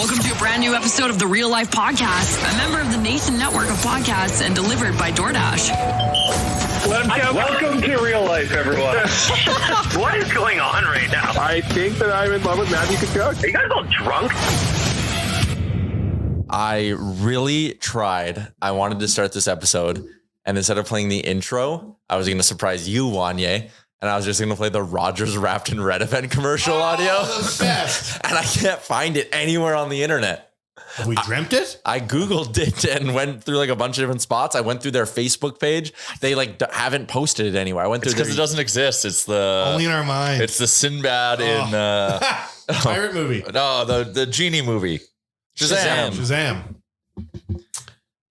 Welcome to a brand new episode of the Real Life Podcast, a member of the Nation Network of Podcasts and delivered by DoorDash. Welcome to Real Life, everyone. What is going on right now? I think that I'm in love with Matthew Tkachuk. Are you guys all drunk? I really tried. I wanted to start this episode, and instead of playing the intro, I was going to surprise you, Wanye, and I was just going to play the Rogers Wrapped in Red Event commercial audio. The best. And I can't find it anywhere on the internet. Have we dreamt it? I Googled it and went through like a bunch of different spots. I went through their Facebook page. They haven't posted it anywhere. I went through because it doesn't exist. It's the only in our mind. It's the Sinbad in pirate movie. No, the genie movie. Shazam.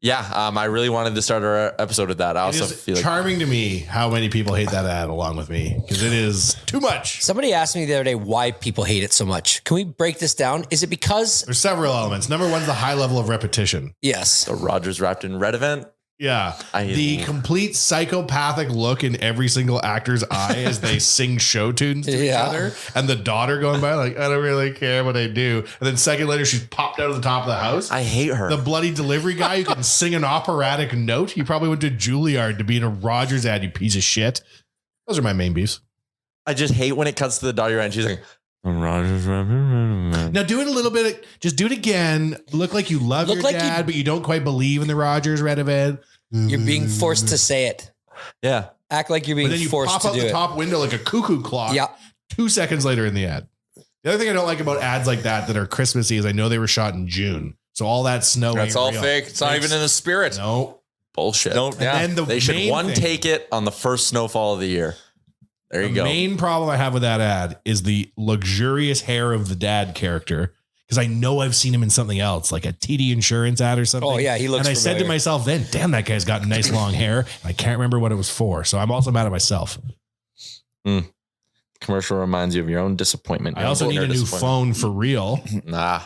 Yeah, I really wanted to start our episode with that. I also feel like charming to me how many people hate that ad along with me because it is too much. Somebody asked me the other day why people hate it so much. Can we break this down? Is it because there's several elements? Number one is the high level of repetition. Yes, the Rogers Wrapped in Red Event. Yeah. The complete psychopathic look in every single actor's eye as they sing show tunes to each other. And the daughter going by like, I don't really care what I do. And then second later, she's popped out of the top of the house. I hate her. The bloody delivery guy who can sing an operatic note. He probably went to Juilliard to be in a Rogers ad, you piece of shit. Those are my main beefs. I just hate when it cuts to the daughter and she's like, Rogers Wrapped in Red Event. Now do it a little bit. Just do it again. Look like you love your dad, but you don't quite believe in the Rogers Red Event. You're being forced to say it. Yeah. Act like you're being forced to do it. Pop out the top window like a cuckoo clock. Yeah. 2 seconds later in the ad. The other thing I don't like about ads like that are Christmassy is I know they were shot in June. So all that snow. That's all real. Fake. It's not even in the spirit. No. Bullshit. They should take it on the first snowfall of the year. There you go. The main problem I have with that ad is the luxurious hair of the dad character. Because I know I've seen him in something else, like a TD Insurance ad or something. Oh, yeah, he looks And I familiar. said to myself then, damn, that guy's got nice long hair. And I can't remember what it was for. So I'm also mad at myself. Commercial reminds you of your own disappointment. I also need a new phone for real.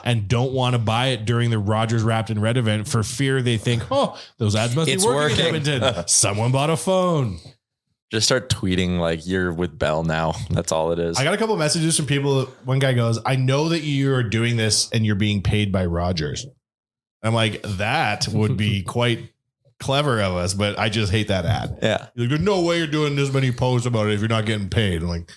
And don't want to buy it during the Rogers Wrapped in Red event for fear they think, oh, those ads must be working in Edmonton. Someone bought a phone. Just start tweeting like you're with Bell now. That's all it is. I got a couple messages from people. One guy goes, I know that you're doing this and you're being paid by Rogers. I'm like, that would be quite clever of us, but I just hate that ad. Yeah. Like, there's no way you're doing this many posts about it if you're not getting paid. I'm like,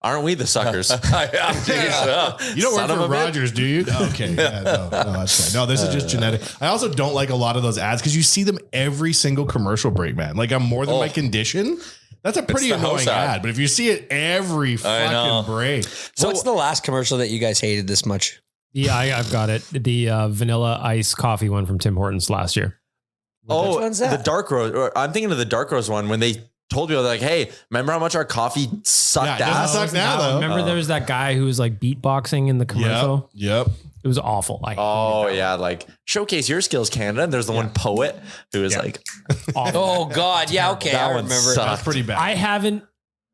aren't we the suckers? You don't work for Rogers, do you? Okay. Yeah, no, that's right. No, this is just genetic. I also don't like a lot of those ads because you see them every single commercial break, man. Like I'm more than my condition. That's a pretty annoying ad. But if you see it every fucking break. So what's the last commercial that you guys hated this much? Yeah, I've got it. The vanilla ice coffee one from Tim Hortons last year. Which one's that? The dark roast. I'm thinking of the dark roast one when they told you like, hey, remember how much our coffee sucked ass? Sucks now, though. Remember there was that guy who was like beatboxing in the commercial? Yep. It was awful. Yeah. Like showcase your skills, Canada. And there's the one poet who is like, oh God. Yeah. Okay. I remember. That's pretty bad. I haven't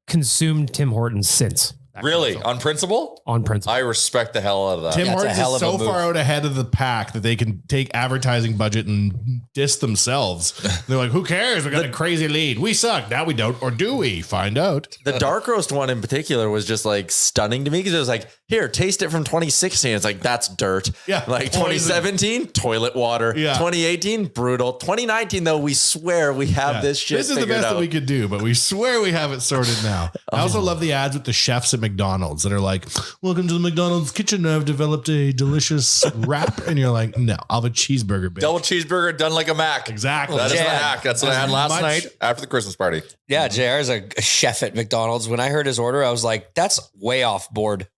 consumed Tim Hortons since. Really? On principle? On principle. I respect the hell out of that. Tim Hortons is so far out ahead of the pack that they can take advertising budget and diss themselves. They're like, who cares? We got a crazy lead. We suck. Now we don't. Or do we? Find out. The dark roast one in particular was just like stunning to me because it was like, here, taste it from 2016. It's like, that's dirt. Yeah. Like 2017, toilet water. Yeah. 2018, brutal. 2019, though, we swear we have this shit. This is the best that we could do, but we swear we have it sorted now. I also love the ads with the chefs at McDonald's that are like, welcome to the McDonald's kitchen. I've developed a delicious wrap. And you're like, no, I'll have a cheeseburger. Bitch. Double cheeseburger done like a Mac. Exactly. That is the hack. That's what I had last night after the Christmas party. Yeah, JR is a chef at McDonald's. When I heard his order, I was like, that's way off board.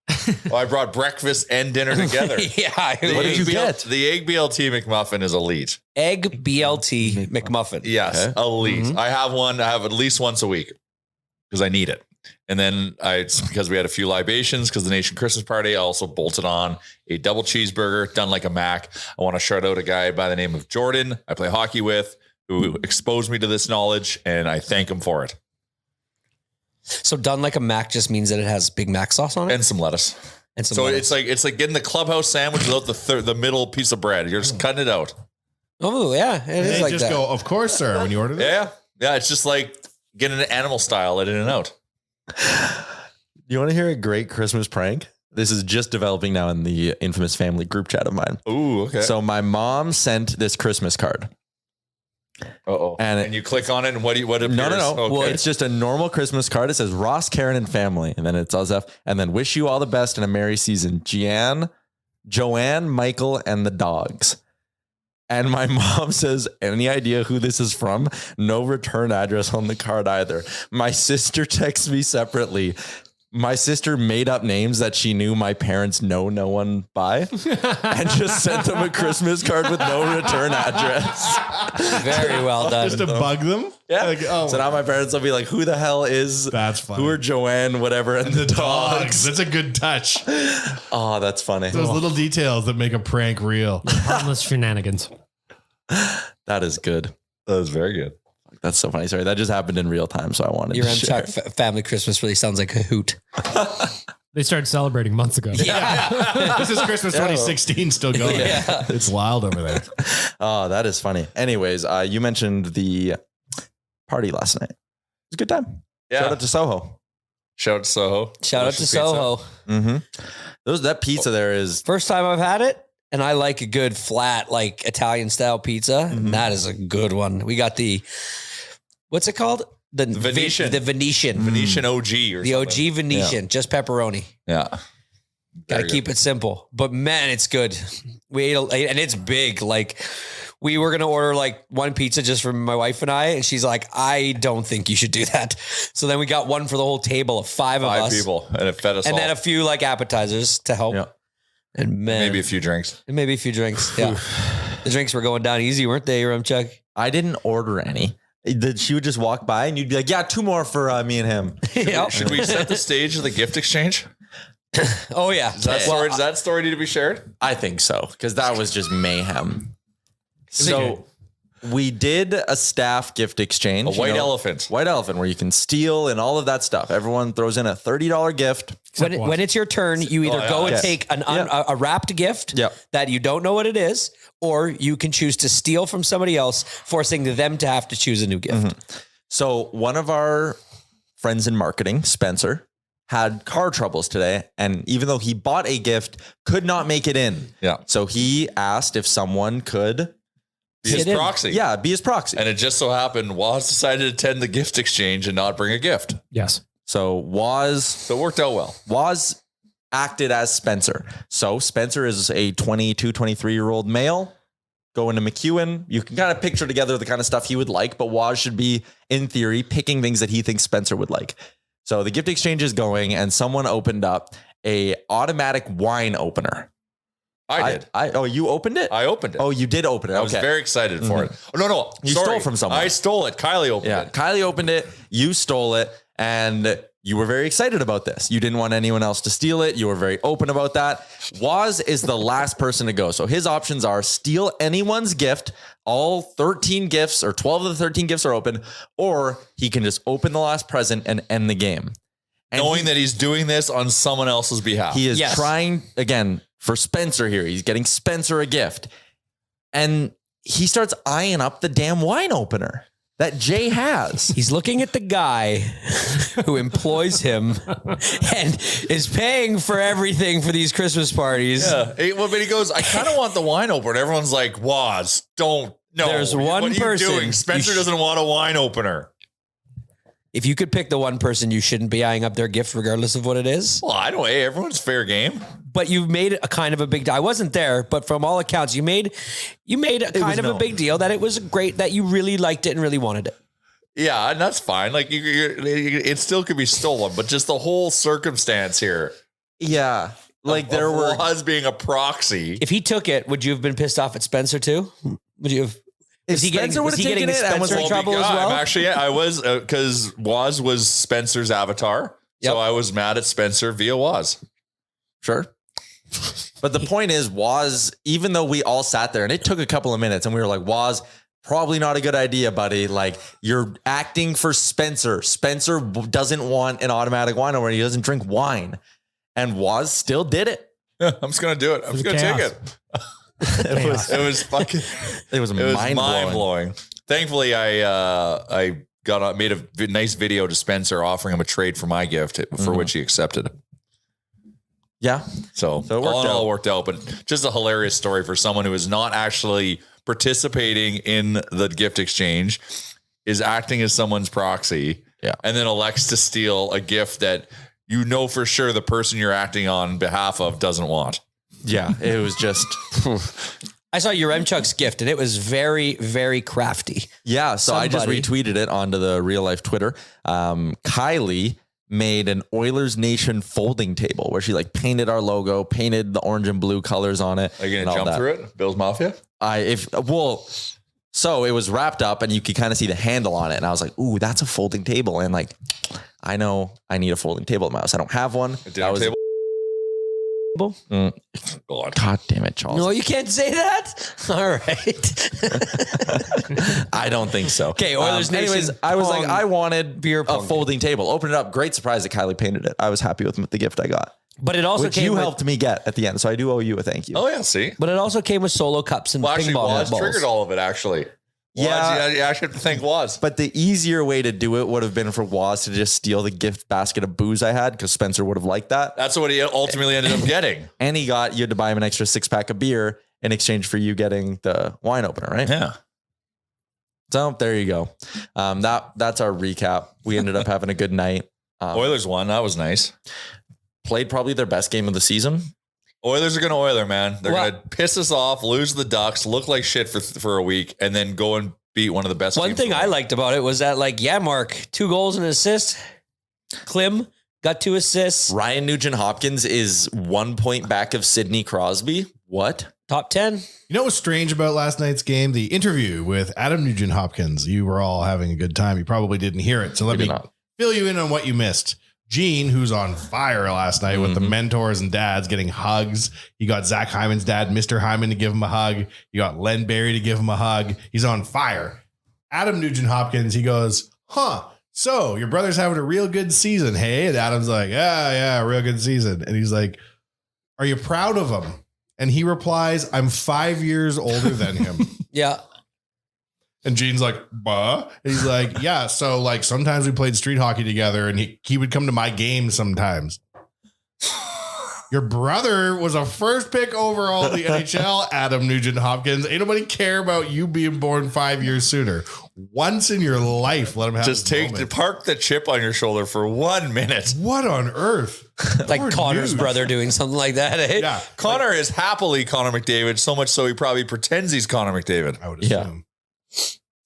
Well, I brought breakfast and dinner together. Yeah. What did you get? The egg BLT McMuffin is elite. Egg BLT McMuffin. Yes, elite. Mm-hmm. I have one. I have at least once a week because I need it. And then because we had a few libations because the Nation Christmas party, I also bolted on a double cheeseburger done like a Mac. I want to shout out a guy by the name of Jordan I play hockey with who exposed me to this knowledge, and I thank him for it. So done like a Mac just means that it has Big Mac sauce on it? And some lettuce. And some so lettuce. it's like getting the clubhouse sandwich without the middle piece of bread. You're just cutting it out. Oh, yeah. It is like just that. go, of course, sir, when you order it. Yeah. Yeah. It's just like getting an animal style at In-N-Out. You want to hear a great Christmas prank? This is just developing now in the infamous family group chat of mine. Ooh, okay. So my mom sent this Christmas card. Uh-oh. And you click on it and what appears? No. Okay. Well, it's just a normal Christmas card. It says Ross, Karen, and family. And then it does F. And then wish you all the best and a merry season. Joanne, Michael, and the dogs. And my mom says, any idea who this is from? No return address on the card either. My sister texts me separately. My sister made up names that she knew my parents know no one by and just sent them a Christmas card with no return address. Very well done. Just to bug them? Yeah. Like, oh, So now my parents will be like, who the hell is that's funny. who are Joanne, whatever, and the dogs? That's a good touch. Oh, that's funny. Those little details that make a prank real. Harmless shenanigans. That is good. That was very good. That's so funny. Sorry, that just happened in real time, so I wanted Your to share. MChuck family Christmas really sounds like a hoot. They started celebrating months ago. This is Christmas 2016 still going. Yeah. It's wild over there. Oh, that is funny. Anyways, you mentioned the party last night. It was a good time. Yeah. Shout out to Soho. Shout out to Soho. Shout out to Delicious pizza. Soho. Mm-hmm. That pizza there is First time I've had it, and I like a good flat, like Italian style pizza. That is a good one. We got the, what's it called? The Venetian. The Venetian. Venetian OG or The something. OG Venetian, just pepperoni. Yeah. Got to Very keep it simple. But man, it's good. We ate, and it's big. Like, we were going to order like one pizza just for my wife and I. And she's like, I don't think you should do that. So then we got one for the whole table of five of us. people. And it fed us And all. then a few like appetizers to help. Yeah. And man, Maybe a few drinks. maybe a few drinks. Yeah. The drinks were going down easy, weren't they, Chuck? I didn't order any. She would just walk by and you'd be like, yeah, 2 more for me and him. Yep. Should we set the stage of the gift exchange? Oh, yeah. Does that story need to be shared? I think so, because that was just mayhem. So we did a staff gift exchange. A white elephant. White elephant, where you can steal and all of that stuff. Everyone throws in a $30 gift. When it's your turn, you either go and take a wrapped gift Yep. that you don't know what it is, or you can choose to steal from somebody else, forcing them to have to choose a new gift. So one of our friends in marketing, Spencer, had car troubles today. And even though he bought a gift, could not make it in. Yeah. So he asked if someone could Be his Sit in. proxy. be his proxy. And it just so happened Waz decided to attend the gift exchange and not bring a gift. Yes. So So it worked out well. Waz acted as Spencer. So Spencer is a 22, 23-year-old male going to McEwen. You can kind of picture together the kind of stuff he would like, but Waz should be, in theory, picking things that he thinks Spencer would like. So the gift exchange is going and someone opened up a automatic wine opener. I did. Oh, you opened it? I opened it. Oh, you did open it. I was Okay. very excited for it. Oh, no. You Sorry. stole from someone. I stole it. Kylie opened Yeah. it. Kylie opened it. You stole it. And you were very excited about this. You didn't want anyone else to steal it. You were very open about that. Waz is the last person to go. So his options are steal anyone's gift. All 13 gifts or 12 of the 13 gifts are open, or he can just open the last present and end the game. And Knowing that he's doing this on someone else's behalf. he is Yes. trying again for Spencer here. He's getting Spencer a gift. And he starts eyeing up the damn wine opener that Jay has. He's looking at the guy who employs him and is paying for everything for these Christmas parties. Yeah. But he goes, I kind of want the wine opener. And everyone's like, Waz, don't. No. There's one what are you person doing? you Spencer doesn't want a wine opener. If you could pick the one person, you shouldn't be eyeing up their gift regardless of what it is. Well, I don't. Hey, everyone's fair game. But you've made a kind of a big deal. I wasn't there, but from all accounts, you made a kind of a big deal that it was great, that you really liked it and really wanted it. Yeah, and that's fine. Like it still could be stolen, but just the whole circumstance here. Yeah. Like there were Waz being a proxy. If he took it, would you have been pissed off at Spencer too? Would you have? If Was he Spencer would have taken it and was Spencer in trouble as well? I was because Waz was Spencer's avatar. Yep. So I was mad at Spencer via Waz. Sure. But the point is, Waz, even though we all sat there and it took a couple of minutes and we were like, Waz, probably not a good idea, buddy. Like you're acting for Spencer. Spencer doesn't want an automatic wine opener. He doesn't drink wine. And Waz still did it. I'm just going to do it. I'm just going to take it. It was fucking, It was mind blowing. Thankfully, I made a nice video to Spencer offering him a trade for my gift, for which he accepted. Yeah. So it worked all in all, out. it worked out, but just a hilarious story for someone who is not actually participating in the gift exchange, is acting as someone's proxy, and then elects to steal a gift that you know for sure the person you're acting on behalf of doesn't want. Yeah, it was just... I saw your Chuck's gift and it was very, very crafty. Yeah, so I just Somebody- retweeted it onto the real life Twitter. Kylie made an Oilers Nation folding table where she like painted our logo, painted the orange and blue colors on it. Are you and going to all jump that. through it? Bill's Mafia? So it was wrapped up and you could kind of see the handle on it. And I was like, ooh, that's a folding table. And like, I know I need a folding table at my house. I don't have one. A dinner table? Go on. God damn it, Charles. No, you can't say that. All right. I don't think so. Okay, Oilers Nation. Anyways, I was like, pong, I wanted beer a pong folding table. Opened it up. Great surprise that Kylie painted it. I was happy with the gift I got. But it also Which came you with, helped me get at the end. So I do owe you a thank you. Oh, yeah, see? But it also came with solo cups and Well, ping actually, pong Waz balls. triggered all of it, actually. Yeah. You actually have to thank Waz. But the easier way to do it would have been for Waz to just steal the gift basket of booze I had because Spencer would have liked that. That's what he ultimately ended up getting. And you had to buy him an extra 6-pack of beer in exchange for you getting the wine opener, right? Yeah. So there you go. That's our recap. We ended up having a good night. Oilers won. That was nice. Played probably their best game of the season. Oilers are going to Oiler, man. They're Well- going to piss us off, lose the Ducks, look like shit for a week, and then go and beat one of the best One teams thing in the I world. liked about it was that, like, Mark, 2 goals and an assist. Klim got 2 assists. Ryan Nugent-Hopkins is 1 point back of Sidney Crosby. What? Top 10. You know what was strange about last night's game? The interview with Adam Nugent Hopkins. You were all having a good time. You probably didn't hear it. So let me fill you in on what you missed. Gene, who's on fire last night with the mentors and dads getting hugs. You got Zach Hyman's dad, Mr. Hyman, to give him a hug. You got Len Berry to give him a hug. He's on fire. Adam Nugent Hopkins, he goes, so your brother's having a real good season, hey? And Adam's like, yeah, real good season. And he's like, are you proud of him? And he replies, I'm 5 years older than him. Yeah. And Gene's like, bah. And he's like, yeah. So like sometimes we played street hockey together and he would come to my games sometimes. Your brother was a first pick overall in the NHL, Adam Nugent Hopkins. Ain't nobody care about you being born 5 years sooner. Once in your life, let him have Just his moment. park the chip on your shoulder for 1 minute. What on earth? Like Poor Connor's news. brother doing something like that. Eh? Yeah. Connor is happily Connor McDavid, so much so he probably pretends he's Connor McDavid. I would assume.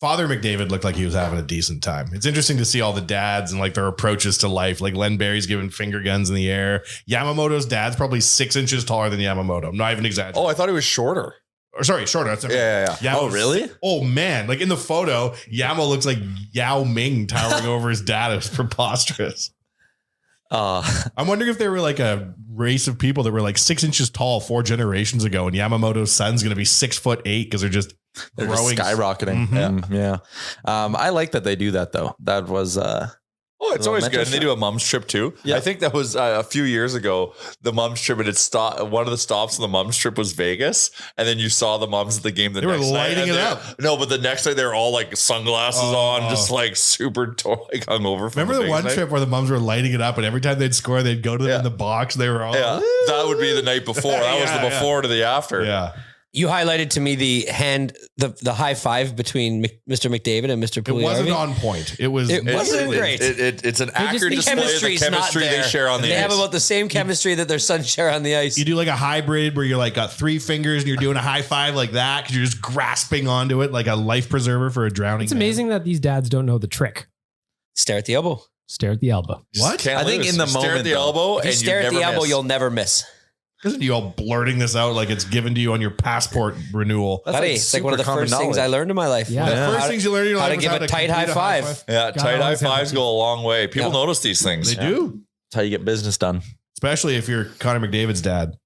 Father McDavid looked like he was having a decent time. It's interesting to see all the dads and like their approaches to life. Like Len Berry's giving finger guns in the air. Yamamoto's dad's probably 6 inches taller than Yamamoto. I'm not even exaggerating. Oh, I thought he was shorter. Or sorry, shorter. That's Yeah. Oh, really? Oh man! Like in the photo, Yamo looks like Yao Ming towering over his dad. It was preposterous. I'm wondering if they were like a race of people that were like 6 inches tall 4 generations ago, and Yamamoto's son's going to be 6'8" because they're just They're just growing. skyrocketing. Mhm. Yeah. I like that they do that though. That was Oh, it's always good. And they do a mom's trip too. Yeah. I think that was a few years ago, the mom's trip, and one of the stops on the mom's trip was Vegas. And then you saw the moms at the game the They were next night. lighting and it they're- up. No, but the next night they were all like sunglasses on, just like super like hungover. from Remember the Vegas one night? trip where the moms were lighting it up, and every time they'd score, they'd go to them Yeah. in the box. They were all Yeah, that would be the night before. That was Yeah, the before to the after. yeah. You highlighted to me the high five between Mr. McDavid and Mr. It Pugliarvi. wasn't on point. It was. It wasn't great. It's an They just- accurate the display of the chemistry's not chemistry they there. share on the They ice. have about the same chemistry that their sons share on the ice. You do like a hybrid where you're like got 3 fingers and you're doing a high five like that because you're just grasping onto it like a life preserver for a drowning. It's man. amazing that these dads don't know the trick. Stare at the elbow. Stare at the elbow. What? Can't I think lose. in the Stare at moment, the though. elbow, If you and stare at never the elbow, miss. you'll never miss. Isn't you all blurting this out like it's given to you on your passport renewal? That's Buddy, it's like one of the super common first things I knowledge. learned in my life. Yeah. The Yeah. first things you learn in your how life to was give a tight high complete five. Yeah, Gotta tight high always have fives the- go a long way. People Yeah. notice these things. They do, That's how you get business done. especially if you're Connor McDavid's dad.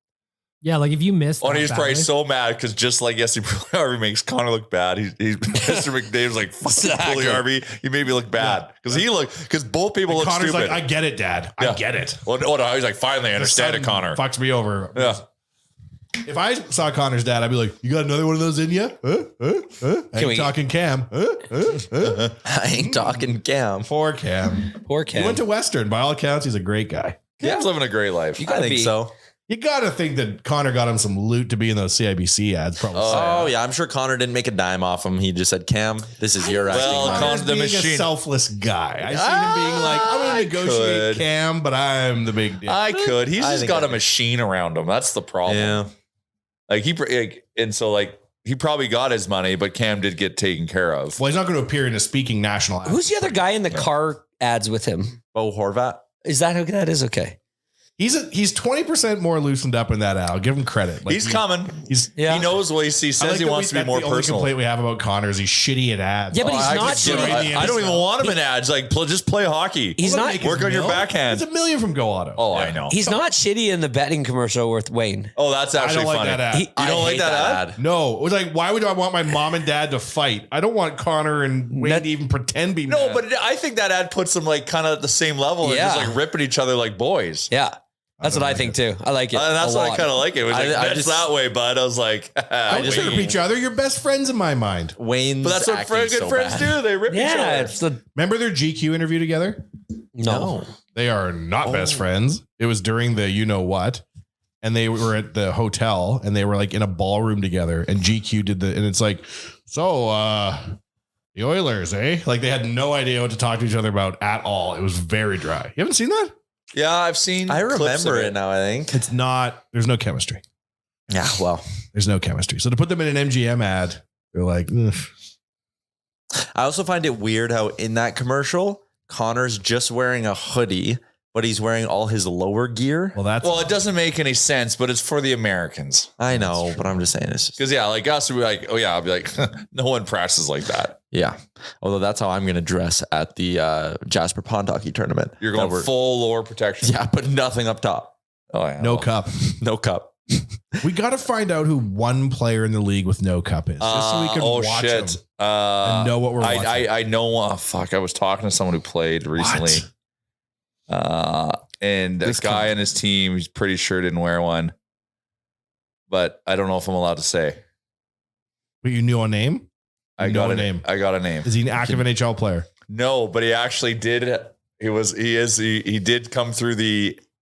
Yeah, like if you miss. Oh, and that he's probably badly- so mad because just like Jesse Pugliarvi makes Connor look bad. He's Mr. McDavid's like fuck Exactly. Pugliarvi. You made me look bad because both people And look Connor's stupid. like, I get it, Dad. I Yeah. get it. Well, no, he's like, finally, I understand it, Your son Connor. fucks me over. Yeah. If I saw Connor's dad, I'd be like, "You got another one of those in you?" I ain't we- talking Cam. I ain't talking Cam. Poor Cam. Poor He Cam. went to Western. By all accounts, he's a great guy. Cam's living a great life. You I gotta think be. so. You got to think that Connor got him some loot to be in those CIBC ads. Probably. Oh yeah, I'm sure Connor didn't make a dime off him. He just said, "Cam, this is your acting." Well, money." Connor's the being machine. a selfless guy. I see him being like, I'm going to negotiate could. Cam, but I'm the big deal. I could. He's I just think got I a machine around him. That's the problem. Yeah. Like he probably got his money, but Cam did get taken care of. Well, he's not going to appear in a speaking national ad. Who's the other guy in the car ads with him? Bo Horvat. Is that who that is? Okay. He's 20% more loosened up in that ad. I'll give him credit. Like, He's coming. Yeah. He knows what he says. He wants to be more The only personal. complaint we have about Connor is he's shitty at ads. Yeah, but he's I not could do it. shitty. I don't even want him in ads. Like, just play hockey. He's Well, not. make Work his on your mill. backhand. It's $1 million from Go Auto. Oh, I know. He's not shitty in the betting commercial with Wayne. Oh, that's I actually don't like funny. that ad. You don't like that ad? No, it was like, why would I want my mom and dad to fight? I don't want Connor and Wayne to even pretend to be No, mad. but I think that ad puts them like kind of at the same level. Yeah. And just like ripping each other like boys. Yeah. That's what I think too. I like it. And that's a why I lot. kind of like it. It was like, I that's just- that way, bud. I was like, don't Wayne. rip each other. You're best friends in my mind. Wayne's But that's what acting good so friends bad. do. They rip each Yeah. other. It's the Remember their GQ interview together? no. They are not best friends. It was during the you know what, and they were at the hotel and they were like in a ballroom together. And GQ did and it's like, so the Oilers, eh? Like they had no idea what to talk to each other about at all. It was very dry. You haven't seen that? Yeah, I've seen. I clips remember of it now. I think. It's not. There's no chemistry. Yeah. Well, There's no chemistry. So to put them in an MGM ad, they're like, ugh. I also find it weird how in that commercial, Connor's just wearing a hoodie, but he's wearing all his lower gear. Well, it doesn't make any sense, but it's for the Americans. I know, but I'm just saying it's just, Because yeah, like us, we're like, oh yeah, I'll be like, no one practices like that. yeah. Although that's how I'm going to dress at the Jasper Pond Hockey tournament. You're going That we're- full lower protection. Yeah, but nothing up top. Oh yeah. no well, cup. No cup. We got to find out who one player in the league with no cup is, just so we can watch them and know what we're watching. I know. Fuck, I was talking to someone who played recently. And this guy on his team, he's pretty sure didn't wear one. But I don't know if I'm allowed to say. But you knew a name? I You got know a a name. name. I got a name. Is he an active NHL player? No, but he actually did. He did come through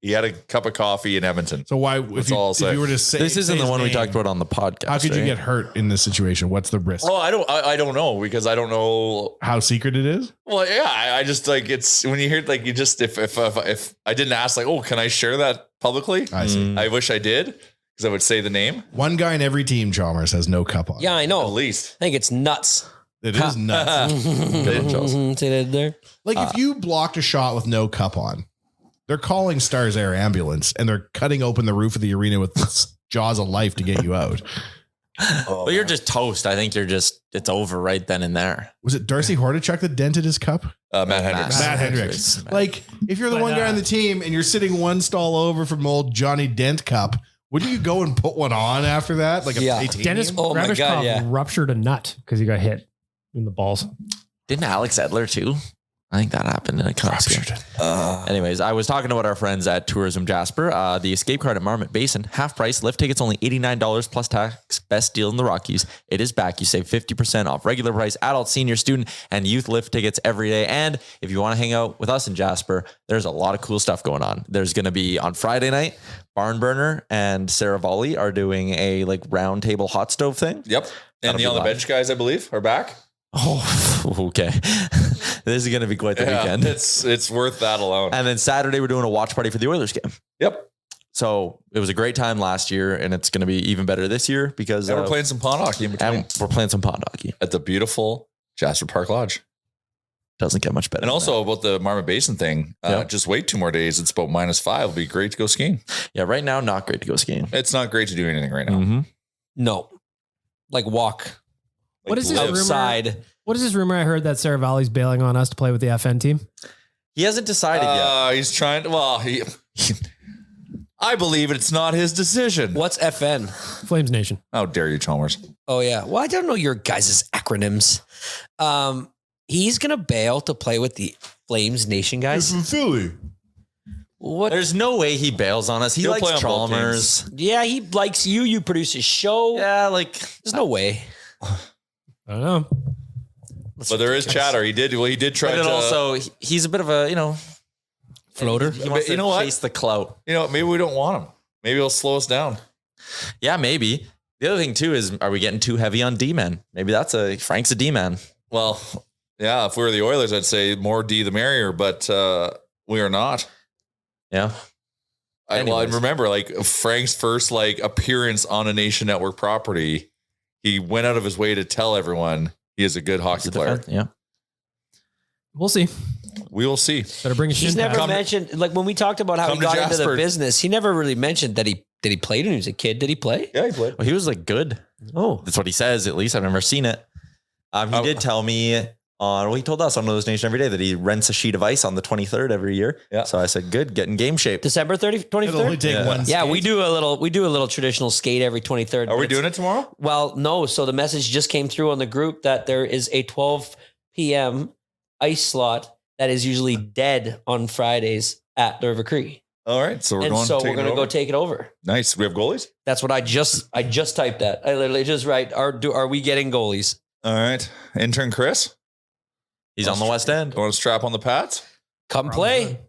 he had a cup of coffee in Edmonton. So why, That's if you, all I'll if say. you were to say, This isn't say the his one we name, talked about on the podcast. How could you right? get hurt in this situation? What's the risk? Oh, I don't know because I don't know. How secret it is? Well, yeah, I just like it's when you hear like you just if I didn't ask like, oh, can I share that publicly? I see. I wish I did because I would say the name One guy in every team, Chalmers, has no cup on. Yeah, I at know. least. I think it's nuts. It is nuts. See that there? Like if you blocked a shot with no cup on, they're calling Stars Air ambulance and they're cutting open the roof of the arena with the jaws of life to get you out. Well, you're just toast. I think it's over right then and there. Was it Darcy Hordichuk that dented his cup? Matt Hendricks. Matt Hendricks. Like if you're the one guy on the team and you're sitting one stall over from old Johnny Dent cup, wouldn't you go and put one on after that? Like a Yeah. titanium? Dennis Oh my God, Gravishkov yeah. ruptured a nut because he got hit in the balls. Didn't Alex Edler too? I think that happened in a concert. Anyways, I was talking about our friends at Tourism Jasper. The escape card at Marmot Basin, half price, lift tickets only $89 plus tax. Best deal in the Rockies. It is back. You save 50% off regular price, adult, senior, student, and youth lift tickets every day. And if you want to hang out with us in Jasper, there's a lot of cool stuff going on. There's going to be on Friday night, Barn Burner and Sarah Volley are doing a like round table hot stove thing. Yep. That'll And the be on the live. bench guys, I believe, are back. Oh, okay. This is going to be quite the weekend. It's worth that alone. And then Saturday, we're doing a watch party for the Oilers game. Yep. So it was a great time last year, and it's going to be even better this year because And we're playing some pond hockey in between and we're playing some pond hockey. at the beautiful Jasper Park Lodge. Doesn't get much better. And than also about the Marmot Basin thing, Yep. just wait 2 more days. It's about -5. It'll be great to go skiing. that. Yeah, right now, not great to go skiing. It's not great to do anything right now. Mm-hmm. No. Like walk What is this rumor? outside. What is this rumor? I heard that Sarah Valley's bailing on us to play with the FN team. He hasn't decided yet. He's trying to, I believe it's not his decision. What's FN? Flames Nation. How dare you, Chalmers? Oh yeah. Well, I don't know your guys' acronyms. He's gonna bail to play with the Flames Nation guys. from Philly. What? There's no way he bails on us. He He'll play likes on both Chalmers. Yeah, he likes you. You produce his show. Yeah, like There's no way. I don't know. But there is chatter. He did try but to then also he's a bit of a Floater. He wants you to know what? chase the clout. maybe we don't want him. Maybe it'll slow us down. Yeah, maybe. The other thing too is, are we getting too heavy on D-man? Maybe Frank's a D-man. Well, yeah, if we were the Oilers, I'd say more D the merrier, but we are not. Yeah. I remember like Frank's first like appearance on a Nation Network property. He went out of his way to tell everyone he is a good hockey player. Yeah. We'll see. We will see. Better bring a He's shin never pad. mentioned, like when we talked about how he got into the business, he never really mentioned that he played when he was a kid. Did he play? Yeah, he played. Well, he was like good. Oh, That's what he says. At least I've never seen it. He did tell me he told us on Those Nation every day that he rents a sheet of ice on the 23rd every year. Yeah. So I said, good, get in game shape. December 23rd. It'll only take one. Yeah, skate. we do a little traditional skate every 23rd. Are we doing it tomorrow? Well, no. So the message just came through on the group that there is a 12 p.m. ice slot that is usually dead on Fridays at the River Cree. All right. So we're going to go take it over. Nice. We have goalies? That's what I just typed that. I literally just write, are we getting goalies? All right. Intern Chris? He's on the West End. Want to strap on the pads? Come play.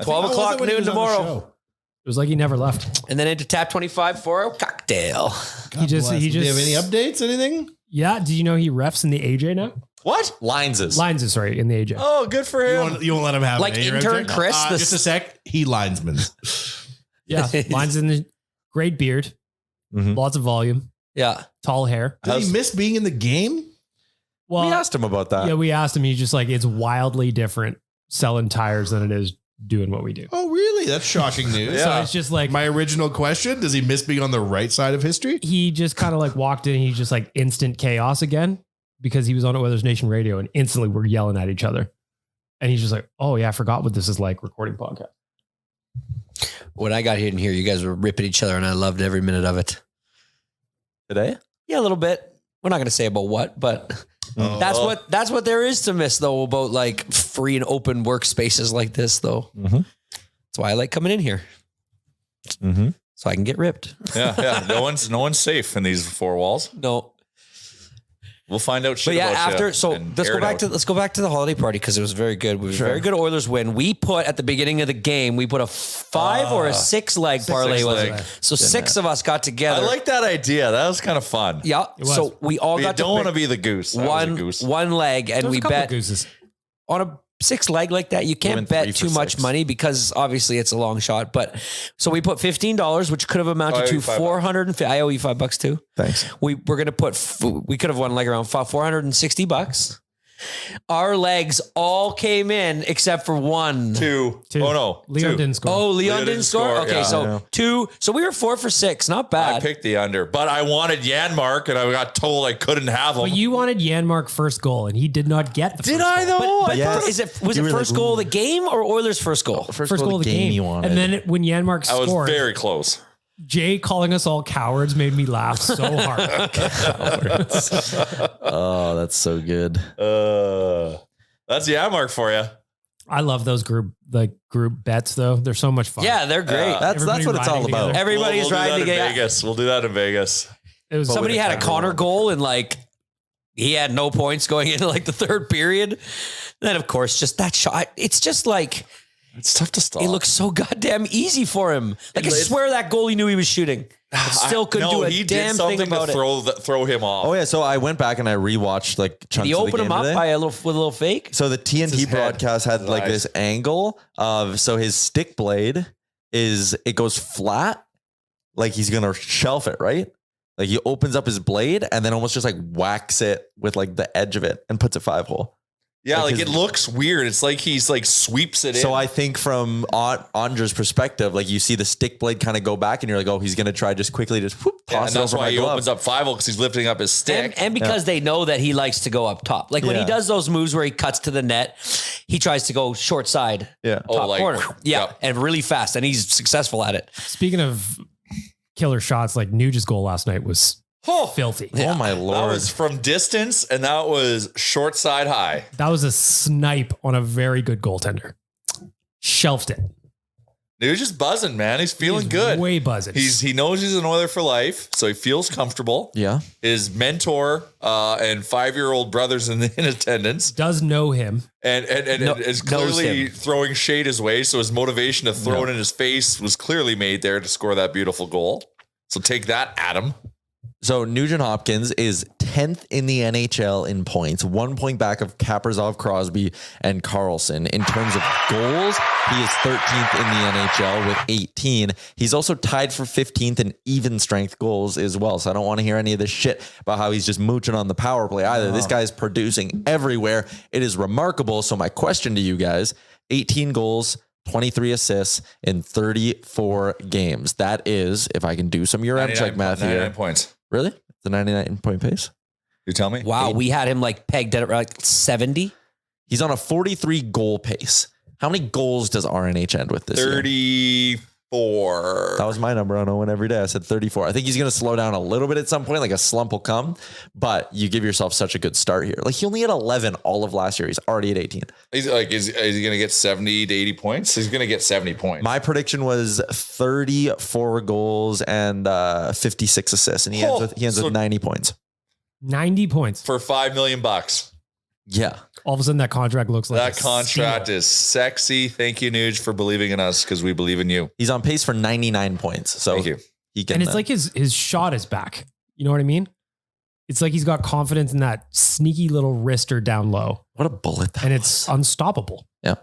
12 o'clock noon tomorrow. It was like he never left. And then into Tap 25 for a cocktail. He just Do you have any updates? Anything? Yeah. Do you know he refs in the AJ now? What? Lines is. Lines is sorry in the AJ. Oh, good for him. You won't let him have Like it, eh? intern Right, Chris, the- just a sec. He linesman. Yeah. Lines in the great beard, Mhm. lots of volume, Yeah. tall hair. Did he miss being in the game? Well, We asked him about that. yeah, we asked him. He's just like, it's wildly different selling tires than it is doing what we do. Oh, really? That's shocking news. So it's just like My original question, does he miss being on the right side of history? he just kind of like walked in. He's just like instant chaos again because he was on Oilers Nation radio and instantly we're yelling at each other. And he's just like, oh yeah, I forgot what this is like recording podcast. When I got in here, you guys were ripping each other and I loved every minute of it. Today? Yeah, a little bit. We're not going to say about what, but that's what there is to miss though about like free and open workspaces like this though. Mhm. That's why I like coming in here. Mm-hmm. So I can get ripped. Yeah. No one's safe in these four walls. No. We'll find out shit But yeah, about after you so and let's air go it back out. to the holiday party because it was very good. It was a very good Oilers win. We put at the beginning of the game, we put a 5 or a 6 leg parlay was leg. it? So 6 of us got together. I like that idea. That was kind of fun. Yeah. was. So we all But you got don't to want to pick be the goose. I was a goose. one leg and There's we a couple bet gooses. on a 6 leg like that. You can't went bet 3 for too much 6. money because obviously it's a long shot. But so we put $15, which could have amounted I owe to you $5. $450. I owe you $5 too. Thanks. We're going to we could have won like around $460. Our legs all came in except for one. Two. Two. Oh, no. Leon Two. didn't score. Oh, Leon didn't score? Okay, yeah. so Yeah. 2. So we were 4 for 6. Not I bad. picked the under, but I wanted Janmark and I got told I couldn't have him. But you wanted Janmark first goal and he did not get the Did first I goal. though? But Yes. was You it were first like, goal of the game or Oilers' first goal? First goal of the game. you wanted. And then when Janmark I was scored, very close. Jay calling us all cowards made me laugh so hard. Oh, that's so good. That's Janmark for you. I love those group bets though. They're so much fun. Yeah, they're great. Yeah. That's Everybody what it's all riding about. together. Everybody's we'll do riding that in together. Vegas. We'll do that in Vegas. It was Somebody had a Connor goal and like he had no points going into like the third period. Then of course, just that shot. It's just like It's tough to stop. it looks so goddamn easy for him. Like I swear that goal he knew he was shooting. But still couldn't do a he damn did something thing about to it. throw him off. Oh yeah, so I went back and I rewatched like Did chunks he of the open game him up today. by with a little fake? So the his TNT head. broadcast had His like eyes. this angle of his stick blade it goes flat, like he's gonna shelf it, right? Like he opens up his blade and then almost just like whacks it with like the edge of it and puts it 5-hole. Yeah, like his- it looks weird. It's like he's like sweeps it in. So I think from Andre's perspective, like you see the stick blade kind of go back and you're like, oh, he's gonna try just quickly just whoop, Yeah, toss and it that's over why my he glove. opens up 5-0 because he's lifting up his stick. And because they know that he likes to go up top. Like when he Yeah. does those moves where he cuts to the net, he tries to go short side, Yeah. top like, corner. Yeah, yep. and really fast. And he's successful at it. Speaking of killer shots, like Nuge's goal last night was filthy. Oh my That lord! was from distance, and that was short side high. That was a snipe on a very good goaltender. Shelved it. Nuge is buzzing, man. He's feeling He's good. Way buzzing. He knows he's an Oiler for life, so he feels comfortable. Yeah. His mentor and 5-year-old brothers in attendance does know him. and is clearly throwing shade his way. So his motivation to throw it in his face was clearly made there to score that beautiful goal. So take that, Adam. So Nugent Hopkins is 10th in the NHL in points, 1 point back of Kaprizov, Crosby, and Carlson. In terms of goals, he is 13th in the NHL with 18. He's also tied for 15th in even strength goals as well. So I don't want to hear any of this shit about how he's just mooching on the power play either. This guy is producing everywhere. It is remarkable. So my question to you guys, 18 goals, 23 assists in 34 games. That is, if I can do some URM check math here. 99 points. Really? It's a 99 point pace? You tell me? Wow, we had him like pegged at like 70. He's on a 43 goal pace. How many goals does RNH end with this year? 34. That was my number on Owen every day. I said 34. I think he's going to slow down a little bit at some point, like a slump will come, but you give yourself such a good start here. Like he only had 11 all of last year. He's already at 18. He's like, is he going to get 70 to 80 points? He's going to get 70 points. My prediction was 34 goals and 56 assists, and he ends with 90 points. 90 points. For $5 million. Yeah. All of a sudden that contract looks like That contract is sexy. Thank you, Nuge, for believing in us because we believe in you. He's on pace for 99 points. So thank you. He can, and it's like his shot is back. You know what I mean? It's like he's got confidence in that sneaky little wrister down low. What a bullet that And was. it's unstoppable. Yeah.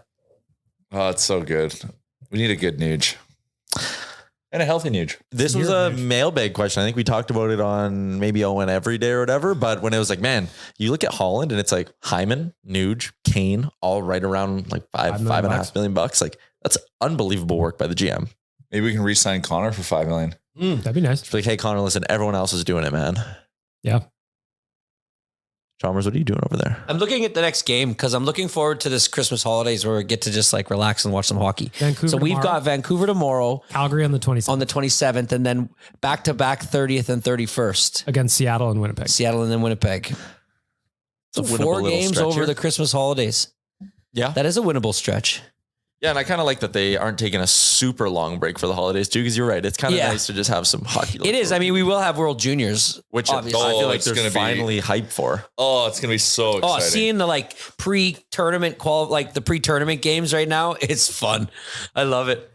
Oh, it's so good. We need a good Nuge. And a healthy Nuge. This was a mailbag question. I think we talked about it on maybe Owen every day or whatever. But when it was like, man, you look at Holland and it's like Hyman, Nuge, Kane, all right around like $5.5 million. Like that's unbelievable work by the GM. Maybe we can re-sign Connor for $5 million. That'd be nice. It's like, hey, Connor, listen, everyone else is doing it, man. Yeah. Chalmers, what are you doing over there? I'm looking at the next game because I'm looking forward to this Christmas holidays where we get to just like relax and watch some hockey. Vancouver So we've tomorrow. got Vancouver tomorrow, Calgary on the 27th. on the 27th, and then back to back 30th and 31st. Against Seattle and Winnipeg. Seattle and then Winnipeg. So It's a winnable 4 little games stretch over here. the Christmas holidays. Yeah. That is a winnable stretch. Yeah, and I kind of like that they aren't taking a super long break for the holidays too, because you're right. It's kind of Yeah. nice to just have some hockey. It is. I mean, we will have World Juniors, which I obviously. feel like it's they're gonna be- finally hyped for. Oh, it's going to be so exciting. Oh, seeing the like pre-tournament like the pre-tournament games right now, it's fun. I love it.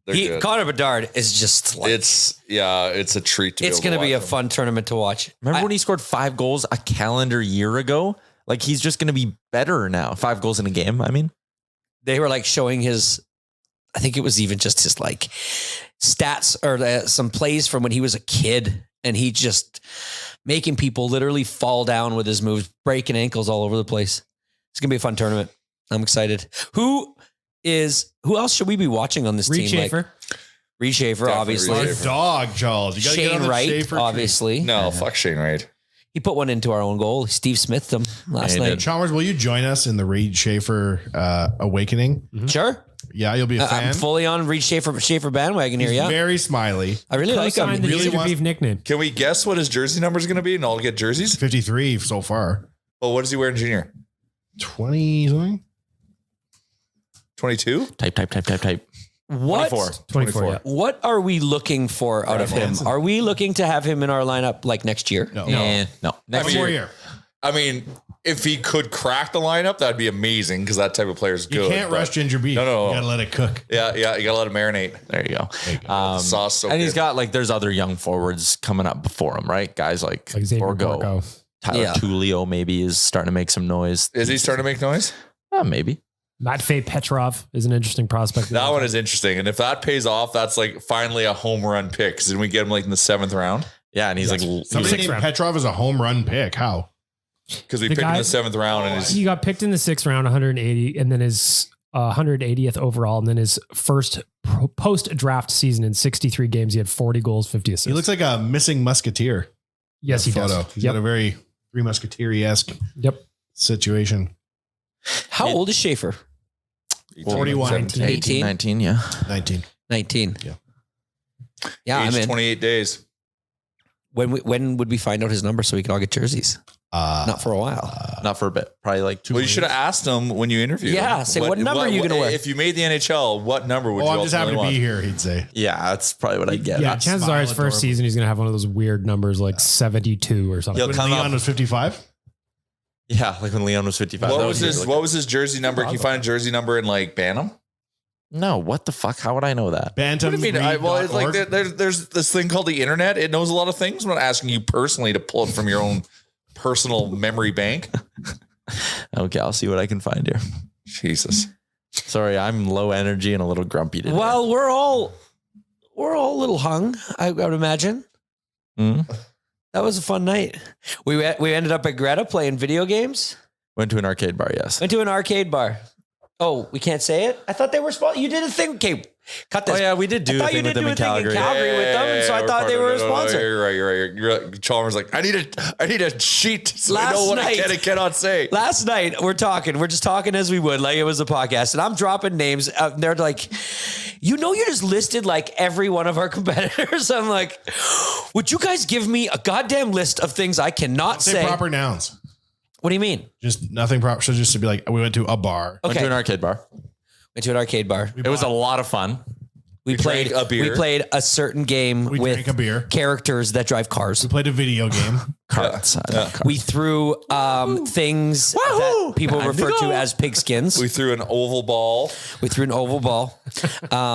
They're good. Connor Bedard is just like, It's a treat to it's be able going to be a watch fun tournament to watch. Remember when he scored 5 goals a calendar year ago? Like he's just going to be better now. 5 goals in a game. I mean, They were like showing his, I think it was even just his like stats or some plays from when he was a kid, and he just making people literally fall down with his moves, breaking ankles all over the place. It's going to be a fun tournament. I'm excited. Who else should we be watching on this Reed team? Schaefer. Reed Schaefer, Definitely obviously. Reed Our Schaefer. dog, Charles. You gotta get on Shane the Wright, Schaefer train. obviously. No, fuck Shane Wright. He put one into our own goal. Steve Smithed him last he night. did. Chalmers, will you join us in the Reed Schaefer awakening? Sure. Yeah, you'll be a fan. I'm fully on Reed Schaefer bandwagon here. He's yeah. very smiley. I really like him. Co-signed the really Easter wants- Beef nickname. Can we guess what his jersey number is going to be and all get jerseys? 53 so far. Well, what does he wear in junior? 20 something? 22? type. What? 24. Yeah. What are we looking for out of him? Are we looking to have him in our lineup like next year? No. No. Next One year. more year. I mean, if he could crack the lineup, that'd be amazing because that type of player is You good. can't but- rush ginger beef. No. You gotta let it cook. Yeah, you gotta let him marinate. There you go. The sauce so and he's good. got like there's other young forwards coming up before him, right? Guys like Xavier Borgo, Borgo. Tyler Yeah. Tulio maybe is starting to make some noise. Is he starting to make noise? Maybe. Matvei Petrov is an interesting prospect. That one is interesting. And if that pays off, that's like finally a home run pick. Because didn't we get him like in the 7th round? Yeah, and he's like Somebody Sixth named round. Petrov is a home run pick. How? Because we The picked him in guy- the 7th round and he's He got picked in the 6th round, 180, and then his 180th overall, and then his first post-draft season in 63 games, he had 40 goals, 50 assists. He looks like a missing musketeer. yes, he Photo. does. He's got a very Three Musketeer-esque Yep. situation. How old is Schaefer? 41. 17. 18? 19, yeah. 19. 19. Yeah. Yeah, I'm Age in. 28 days. When would we find out his number so we can all get jerseys? Not for a while. not for a bit. Probably like 2 Well, you should have asked him when you interviewed. Yeah, him. say, what number are you gonna wear? If you made the NHL, what number would you? I'm just happy to ultimately be want? here, he'd say. Yeah, that's probably what I get. Yeah, chances are his smile first adorable. season he's gonna have one of those weird numbers like 72 or something. He'll When come Leon up. was 55. Yeah, like when Leon was 55. What That was weird. his? What was his jersey number? Can you find a jersey number in like Bantam? No, what the fuck? How would I know that? What do you mean? It's like there's this thing called the internet. It knows a lot of things. I'm not asking you personally to pull it from your own personal memory bank. Okay, I'll see what I can find here. Jesus. Sorry, I'm low energy and a little grumpy today. Well, we're all a little hung, I would imagine. Mhm. That was a fun night. We ended up at Greta playing video games. Went to an arcade bar, yes. Went to an arcade bar. Oh, we can't say it? I thought they were sponsored. You did a thing. Okay, cut this. Oh yeah, we did do I a thought thing you with did them do in a thing Calgary. in Calgary with them, and so I thought they were a sponsor. You're right. Chalmers like, I need a sheet so I Last know what night- I can and cannot say. Last night, we're just talking as we would, like it was a podcast, and I'm dropping names. They're like, you just listed like every one of our competitors. I'm like, would you guys give me a goddamn list of things I cannot Say say? proper nouns. What do you mean? Just nothing proper. So just to be like, we went to a bar. Went Okay. to an arcade bar. Went to an arcade bar. It was a lot of fun. We played drank a beer. We played a certain game We with drank a beer. characters that drive cars. We played a video game. Carts. I love carts. We threw things that people refer to as pigskins. We threw an oval ball. We threw an oval ball.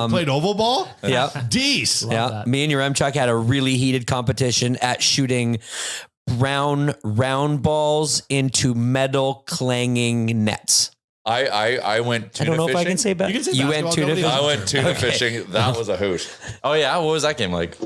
Played oval ball. Yeah. Deece. Yeah. that. Me and your Chuck had a really heated competition at shooting brown round balls into metal clanging nets. I went I tuna don't know fishing. if I can say You better. can say You went basketball, tuna nobody fishing. I went tuna Okay. fishing. That was a hoot. Oh yeah, what was that game like?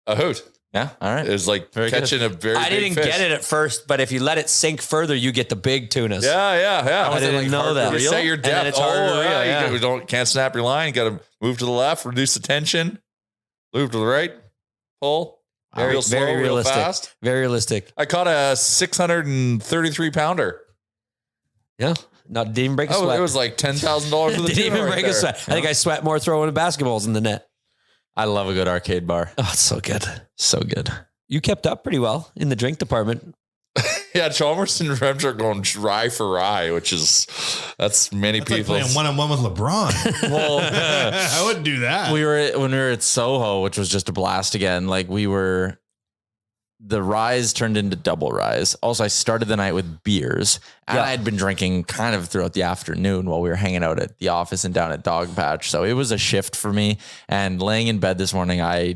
A hoot. Yeah, all right. It was like Very good. catching a very I big didn't fish. get it at first, but if you let it sink further, you get the big tunas. Yeah. I didn't know that. You set your And then depth. it's harder to reel, yeah. You can't snap your line. You got to move to the left, reduce the tension, move to the right, pull. Very, real slow, very real realistic. fast. Very realistic. I caught a 633 pounder. Yeah. Didn't even break a Oh, sweat. it was like $10,000 for the Didn't tuna even right break there. a sweat. I think I sweat more throwing basketballs in the net. I love a good arcade bar. Oh, it's so good. So good. You kept up pretty well in the drink department. Yeah, Chalmers and Rems are going rye for rye, that's many It's like people. playing one-on-one with LeBron. Well, I wouldn't do that. when we were at Soho, which was just a blast again. Like the rise turned into double rise. Also, I started the night with beers, and Yeah. I had been drinking kind of throughout the afternoon while we were hanging out at the office and down at Dog Patch. So it was a shift for me. And laying in bed this morning, I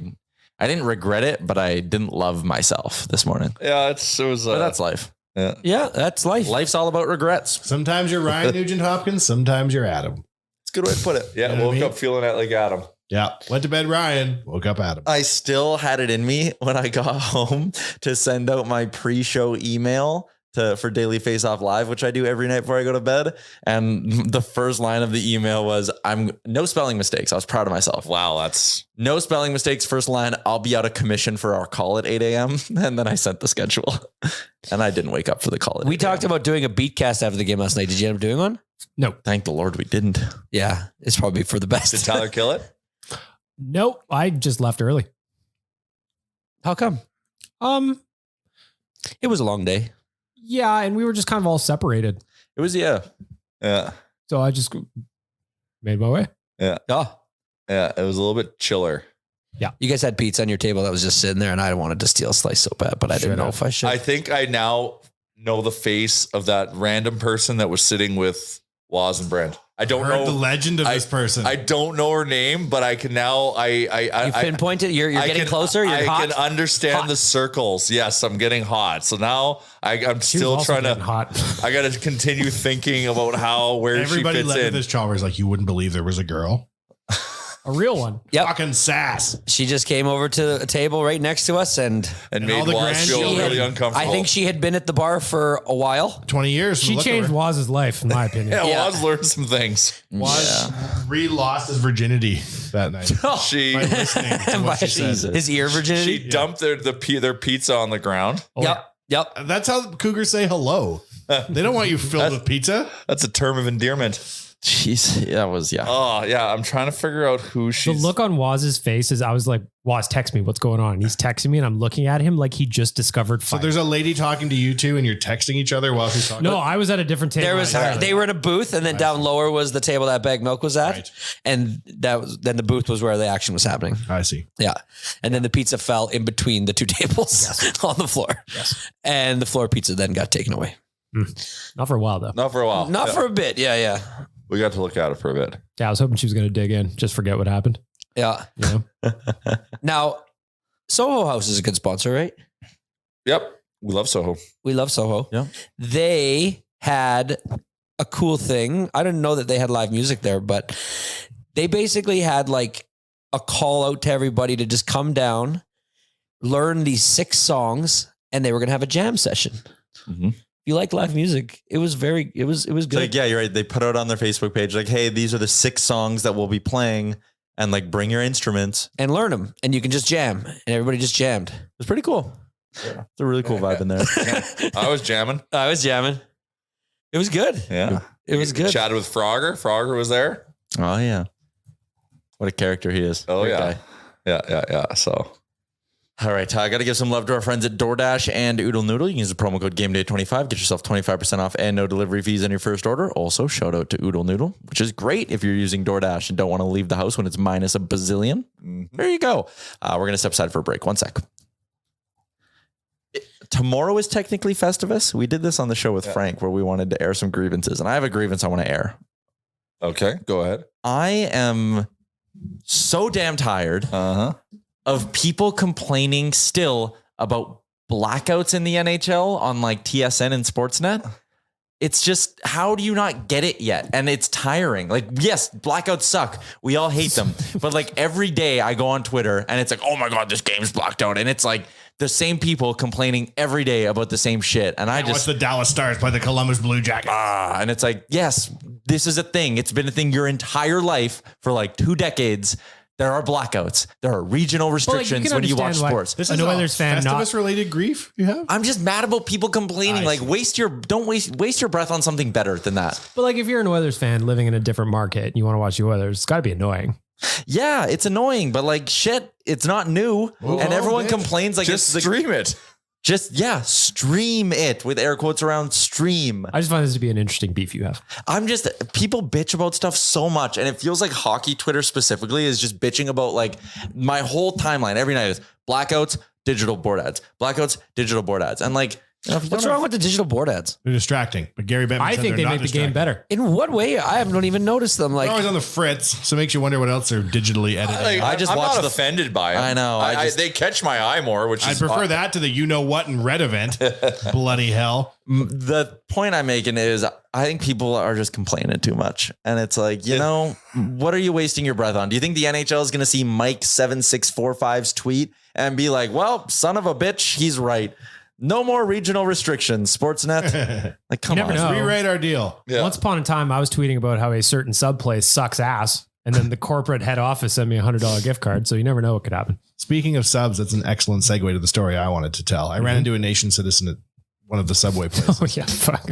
didn't regret it, but I didn't love myself this morning. Yeah, it was. But that's life. Yeah, that's life. Life's all about regrets. Sometimes you're Ryan Nugent Hopkins. Sometimes you're Adam. It's a good way to put it. Yeah, You know what woke I mean? up feeling it like Adam. Yeah. Went to bed Ryan. Woke up Adam. I still had it in me when I got home to send out my pre-show email for Daily Face Off Live, which I do every night before I go to bed. And the first line of the email was, no spelling mistakes. I was proud of myself. Wow, that's No spelling mistakes. First line, I'll be out of commission for our call at 8 a.m. And then I sent the schedule. And I didn't wake up for the call at We 8 talked a.m. about doing a beat cast after the game last night. Did you end up doing one? No. Thank the Lord we didn't. Yeah, it's probably for the best. did Tyler kill it? Nope. I just left early. How come? It was a long day. Yeah, and we were just kind of all separated. It was, yeah. Yeah, So I just made my way. Oh, yeah. It was a little bit chiller. you guys had pizza on your table that was just sitting there, and I wanted to steal a slice so bad, but I didn't know if I should. I think I now know the face of that random person that was sitting with Waz and Brent. I don't Heard know the legend of this person. I don't know her name, but I can now. you pinpointed. You're I getting can- closer. You're I hot. can understand Hot. the circles. Yes, I'm getting hot. So now I'm She was still also trying to. getting hot. I got to continue thinking about where Everybody she fits led in. with this Chalmers like you wouldn't believe there was a girl. A real one. Yep. Fucking sass. She just came over to a table right next to us, and and And made all the Waz feel grandchildren- really uncomfortable. I think she had been at the bar for a while. 20 years. from She the look of changed her. Waz's life, in my opinion. Yeah, Yeah. Waz learned some things. Was re-lost his virginity that night. She By listening to what she said. His ear virginity. she dumped their pizza on the ground. Oh, Yep. That's how Cougars say hello. They don't want you filled with pizza. That's a term of endearment. Jeez, that was Oh yeah, I'm trying to figure out who The she's. look on Waz's face is I was like, Waz, text me. What's going on? And he's texting me and I'm looking at him like he just discovered So fire. there's a lady talking to you two and you're texting each other while she's talking. No, I was at a different table. There was they were in a booth, and then down lower was the table that Bag Milk was at, Right. and then the booth was where the action was happening. I see. Yeah, and then the pizza fell in between the two tables on the floor. Yes. And the floor pizza then got taken away. Not for a while though. Not for a while. Not for a bit. Yeah. We got to look at it for a bit. Yeah, I was hoping she was going to dig in, just forget what happened. Yeah. You know? Now, Soho House is a good sponsor, right? Yep. We love Soho. We love Soho. Yeah. They had a cool thing. I didn't know that they had live music there, but they basically had like a call out to everybody to just come down, learn these 6 songs, and they were going to have a jam session. Mm-hmm. If you like live music, it was good. It's like, yeah, you're right. They put out on their Facebook page, like, hey, these are the 6 songs that we'll be playing, and like bring your instruments. And learn them, and you can just jam, and everybody just jammed. It's pretty cool. Yeah. It's a really cool vibe in there. I was jamming. I was jamming. It was good. Yeah. It was good. Chatted with Frogger. Frogger was there. Oh yeah. What a character he is. Oh, Great yeah. guy. Yeah. So. All right, I got to give some love to our friends at DoorDash and Oodle Noodle. You can use the promo code GameDay25. Get yourself 25% off and no delivery fees on your first order. Also, shout out to Oodle Noodle, which is great if you're using DoorDash and don't want to leave the house when it's minus a bazillion. Mm-hmm. There you go. We're going to step aside for a break. 1 sec. Tomorrow is technically Festivus. We did this on the show with Frank where we wanted to air some grievances, and I have a grievance I want to air. Okay, go ahead. I am so damn tired of people complaining still about blackouts in the NHL on like TSN and Sportsnet. It's just, how do you not get it yet? And it's tiring. Like, yes, blackouts suck. We all hate them. But like every day I go on Twitter and it's like, oh my God, this game's blacked out. And it's like the same people complaining every day about the same shit. And I Watch the Dallas Stars play the Columbus Blue Jackets. And it's like, yes, this is a thing. It's been a thing your entire life for like 2 decades. There are blackouts. There are regional restrictions when you watch sports. This I is know a Oilers fan, Festivus related grief you have? I'm just mad about people complaining. Like, don't waste your breath on something better than that. But like, if you're an Oilers fan living in a different market and you want to watch the Oilers, it's got to be annoying. Yeah, it's annoying, but like shit, it's not new. And everyone complains like Just it's stream it. Stream it with air quotes around stream. I just find this to be an interesting beef you have. People bitch about stuff so much, and it feels like hockey Twitter specifically is just bitching about like my whole timeline every night is blackouts, digital board ads, blackouts, digital board ads, and like, What's wrong with the digital board ads? They're distracting. But Gary Bettman I said think they're they not make the game distracting. better. In what way? I haven't even noticed them. They're Like, always on the fritz, so it makes you wonder what else they're digitally editing. I just I'm watched not the- offended by it. I know, They catch my eye more, which I'd is prefer that to the you know what and red event. Bloody hell. The point I'm making is I think people are just complaining too much. And it's like, what are you wasting your breath on? Do you think the NHL is going to see Mike 7645's tweet and be like, well, son of a bitch, he's right. No more regional restrictions, Sportsnet. Like, come You never on. know. Rewrite our deal. Yeah. Once upon a time, I was tweeting about how a certain sub place sucks ass. And then the corporate head office sent me a $100 gift card. So you never know what could happen. Speaking of subs, that's an excellent segue to the story I wanted to tell. I ran into a nation citizen at one of the subway places. Oh, yeah. Fuck.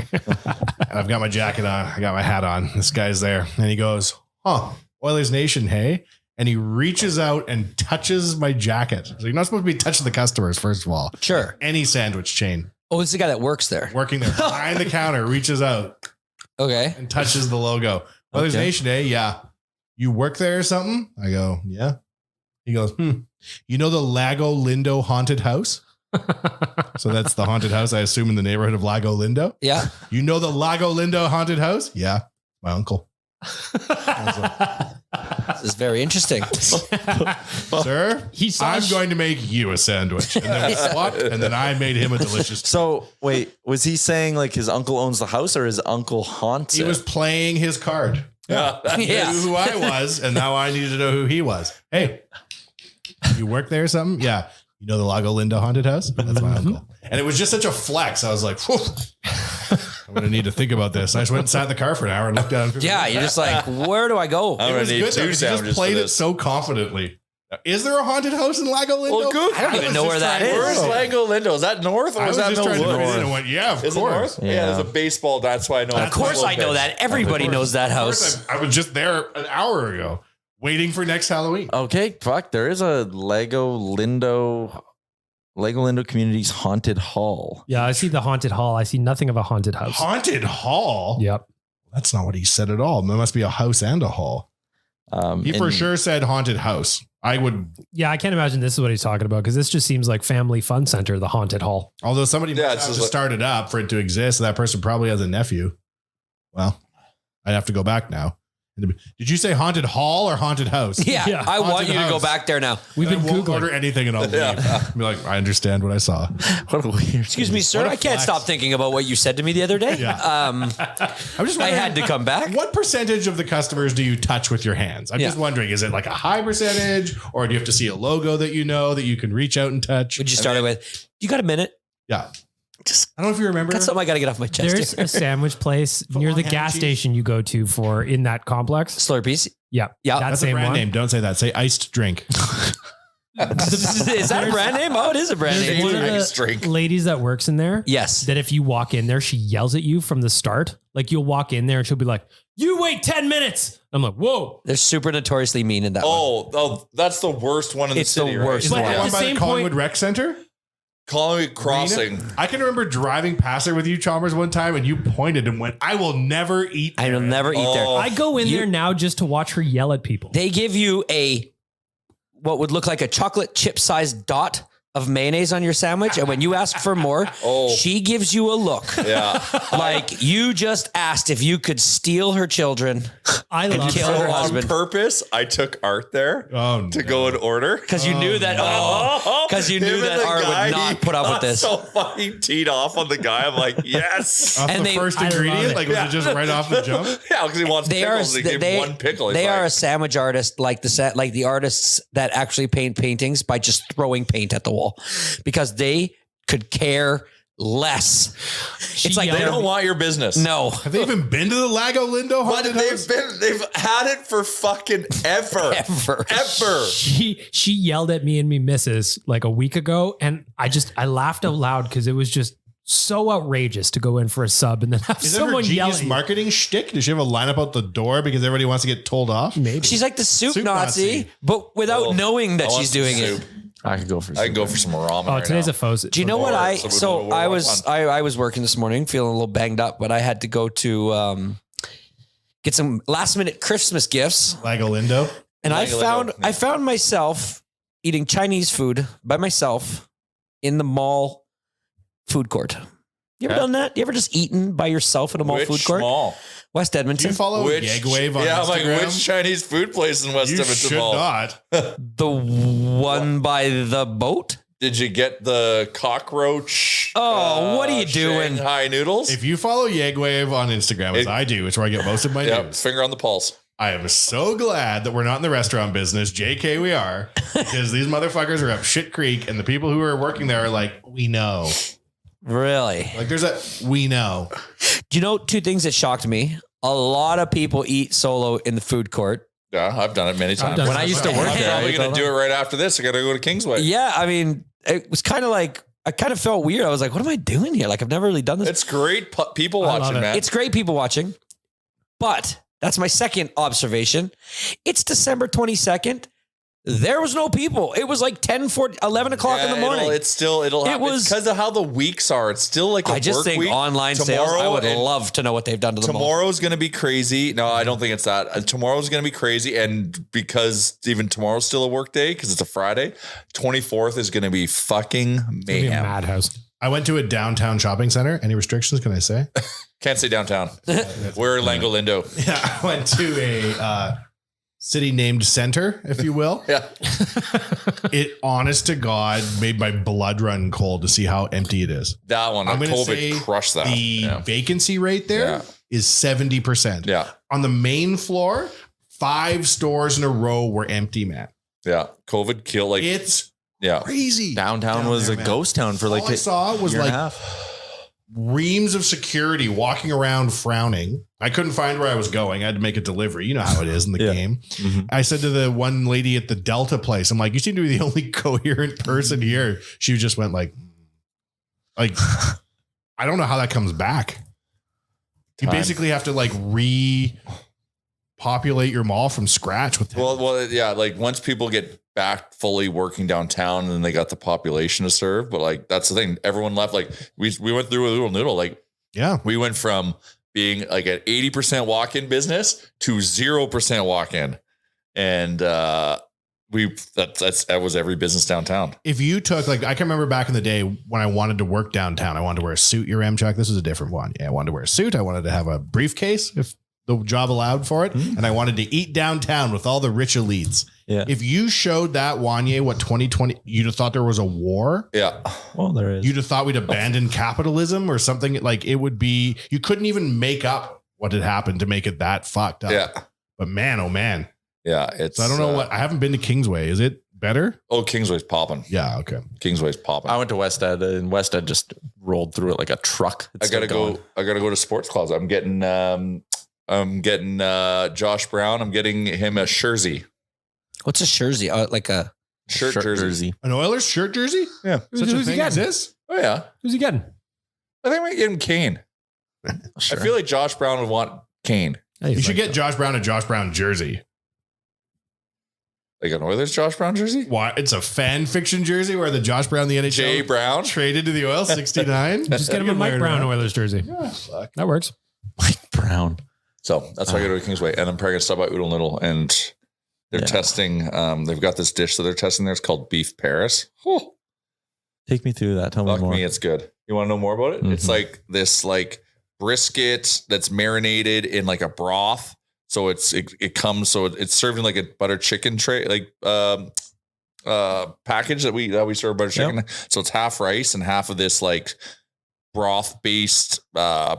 And I've got my jacket on. I got my hat on. This guy's there. And he goes, Oilers Nation, hey. And he reaches out and touches my jacket. So you're not supposed to be touching the customers, first of all. sure. Any sandwich chain Oh, it's the guy that works there. working there behind the counter reaches out Okay. and touches the logo. Oilers Okay. Nation, hey, yeah. You work there or something? I go, yeah. He goes, You know the Lago Lindo haunted house? So that's the haunted house, I assume, in the neighborhood of Lago Lindo. Yeah. You know the Lago Lindo haunted house? Yeah. My uncle. This is very interesting. Sir, He saw I'm going to make you a sandwich. And then we swapped, and then I made him a delicious. So wait, was he saying like his uncle owns the house or his uncle haunts He it? was playing his card. Yeah. He Yeah. knew who I was, and now I needed to know who he was. Hey, you work there or something? Yeah. You know the Lago Lindo haunted house? That's my uncle. And it was just such a flex. I was like, whew, I'm going to need to think about this. I just went and sat in the car for an hour and looked down. Yeah. You're just like, where do I go? I'm It gonna was need good though, 2 because he just sandwiches for played it this. so confidently. Is there a haunted house in Lago Lindo? Well, good. I don't even know where that is. Where's Lago Lindo? Is that north or I is was that just trying to Millwood? fit in and went, yeah, of Is it course. north? Yeah, there's a baseball. That's why I know. Of course I know that. Everybody knows that Of house. course, I was just there an hour ago waiting for next Halloween. Okay, fuck. There is a Lego Lindo Community's haunted hall. Yeah, I see the haunted hall. I see nothing of a haunted house. Haunted hall? Yep. That's not what he said at all. There must be a house and a hall. He for and- sure said haunted house. I would, Yeah, I can't imagine this is what he's talking about because this just seems like family fun center, the haunted hall. although somebody Yeah, must it's have just to like- start it up for it to exist. So that person probably has a nephew. Well, I'd have to go back now. Did you say haunted hall or haunted house? Yeah, Yeah. I want Haunted you to go house. back there now. We've I been won't Googling. order anything and I'll leave. Be like, I understand what I saw. What a weird. Excuse me, sir. What a I can't flex. stop thinking about what you said to me the other day. Yeah. Um, I'm just I wondering, had to come back. what percentage of the customers do you touch with your hands? I'm Yeah. just wondering, is it like a high percentage or do you have to see a logo that you know that you can reach out and touch? Would you start it with? You got a minute? Yeah. I don't know if you remember. Got something I got to get off my chest. There's here. a sandwich place near the long ham gas and cheese. station you go to for in that complex. Slurpees. Yeah. Yeah. That That's a same brand one. name. Don't say that. Say iced drink. Is that a brand name? Oh, it is a brand There's name. one of Nice the drink. ladies that works in there. Yes. That if you walk in there, she yells at you from the start. Like you'll walk in there and she'll be like, "You wait 10 minutes." I'm like, "Whoa." They're super notoriously mean in that one. Oh, that's the worst one in It's the city. the worst Is that But the at one the by the same Collingwood point- Rec Center? Collingwood Crossing. Arena? I can remember driving past there with you, Chalmers, one time, and you pointed and went, "I will never eat I will there." never eat there. I go in You- there now just to watch her yell at people. They give you what would look like a chocolate chip sized dot of mayonnaise on your sandwich. And when you ask for more, Oh. she gives you a look. Yeah. Like you just asked if you could steal her children I and love kill her. her On husband. purpose, I took Art there Oh, to no. go and order. Because you knew that, because you Him knew and that the Art guy, would he not put up with got this. So fucking teed off on the guy. I'm like, yes. Off And the they- first I love ingredient? it. Like, was it just right off the jump? Yeah, because he wants They are pickles. They give one pickle. He's They like, are a sandwich artist, like the artists that actually paint paintings by just throwing paint at the wall, because they could care less. It's like they they're- don't want your business. no. Have they even been to the Lago Lindo But haunted house? they've had it for fucking ever. Ever. Ever. She yelled at me and me missus like a week ago, and I laughed out loud because it was just so outrageous to go in for a sub and then have Is that her someone yell genius at you. marketing shtick? Does she have a lineup out the door because everybody wants to get told off? Maybe. She's like the soup, Soup Nazi, Nazi. but without Oh, knowing that I want she's some doing soup. it. I could go for. I can go for some ramen. Oh, right today's now. a faux. Do you know what I? So So we're I on was one. I was working this morning, feeling a little banged up, but I had to go to get some last minute Christmas gifts, Lago Lindo? and Like a Lego, I found myself eating Chinese food by myself in the mall food court. You ever Okay. done that? You ever just eaten by yourself in a mall Which food court? mall? West Do Edmonton. you follow Yegwave on Yeah, Instagram? I'm like, which Chinese food place in West You Edmonton should Mall? not. The one by the boat. Did you get the cockroach? Oh, what are you doing? Shanghai noodles? If you follow Yegwave on Instagram, as I do, it's where I get most of my Yep, news. finger on the pulse. I am so glad that we're not in the restaurant business. JK, we are. Because these motherfuckers are up shit creek, and the people who are working there are like, we know. Really? Like, there's a, we know. Do you know two things that shocked me? A lot of people eat solo in the food court. Yeah, I've done it many times. done When I used to work I'm there, probably I going to do it right after this. I got to go to Kingsway. Yeah, I mean, it was kind of like, I kind of felt weird. I was like, what am I doing here? Like, I've never really done this. It's great people I love watching, it. man. It's great people watching, but that's my second observation. It's December 22nd. There was no people. It was like 11 o'clock in the morning. It'll happen. was- It's because of how the weeks are. It's still like a I just work think week. online sales, I would and love to know what they've done to the mall. Tomorrow's going to be crazy. No, I don't think it's that. Tomorrow's going to be crazy. And because even tomorrow's still a work day because it's a Friday, 24th is going to be fucking It'd be a mayhem. madhouse. I went to a downtown shopping center. Any restrictions, can I say? Can't say downtown. We're in Lango Lindo. Yeah, I went to a city named center, if you will. Yeah. It, honest to God, made my blood run cold to see how empty it is. That one. I'm going to say COVID crushed that. the Yeah. vacancy rate there is 70%. Yeah. On the main floor, 5 stores in a row were empty, man. Yeah. COVID killed It's yeah. crazy. Downtown down was there, a man. ghost town for like All I saw was year and like a half. reams of security walking around frowning. I couldn't find where I was going. I had to make a delivery. You know how it is in the game. Mhm. I said to the one lady at the Delta place, I'm like, you seem to be the only coherent person here. She just went like, I don't know how that comes back. You Time. basically have to like repopulate your mall from scratch with Well, yeah. Like once people get back fully working downtown, and then they got the population to serve. But like that's the thing. Everyone left. Like we went through a little noodle. Like we went from being like an 80% walk-in business to 0% walk-in, and that was every business downtown. If you took like, I can remember back in the day when I wanted to work downtown, I wanted to wear a suit. Your Chuck. This was a different one. Yeah, I wanted to wear a suit. I wanted to have a briefcase if the job allowed for it, and I wanted to eat downtown with all the rich elites. Yeah. If you showed that Wanye what 2020, you'd have thought there was a war. Yeah. Well, there is. You'd have thought we'd abandon capitalism or something. Like it would be. You couldn't even make up what had happened to make it that fucked up. Yeah. But man, oh man. Yeah. It's. So I don't know what. I haven't been to Kingsway. Is it better? Oh, Kingsway's popping. Yeah. Okay. Kingsway's popping. I went to West Ed, and West Ed just rolled through it like a truck. It's I gotta still going. go. I gotta go to Sports Closet. I'm getting Josh Brown. I'm getting him a jersey. What's a jersey? Like a Shirt jersey. An Oilers shirt jersey? Yeah. Such Who's a he thing getting? exists? Oh yeah. Who's he getting? I think we get him Kane. Sure. I feel like Josh Brown would want Kane. You should get Josh Brown a Josh Brown jersey. Like an Oilers Josh Brown jersey? Why? It's a fan fiction jersey where the Josh Brown, the NHL Jay Brown? traded to the Oil 69. Just get him a Mike Brown Oilers jersey. Fuck. That works. Mike Brown. So that's why I go to Kingsway. And I'm probably going to stop by Oodle Noodle. And they're testing, they've got this dish that they're testing there. It's called Beef Paris. Oh, Take me through that. Tell me fuck more. me, it's good. You want to know more about it? It's like this like brisket that's marinated in like a broth. So it comes, so it's served in like a butter chicken tray, like package that we serve butter chicken. Yep. So it's half rice and half of this like broth based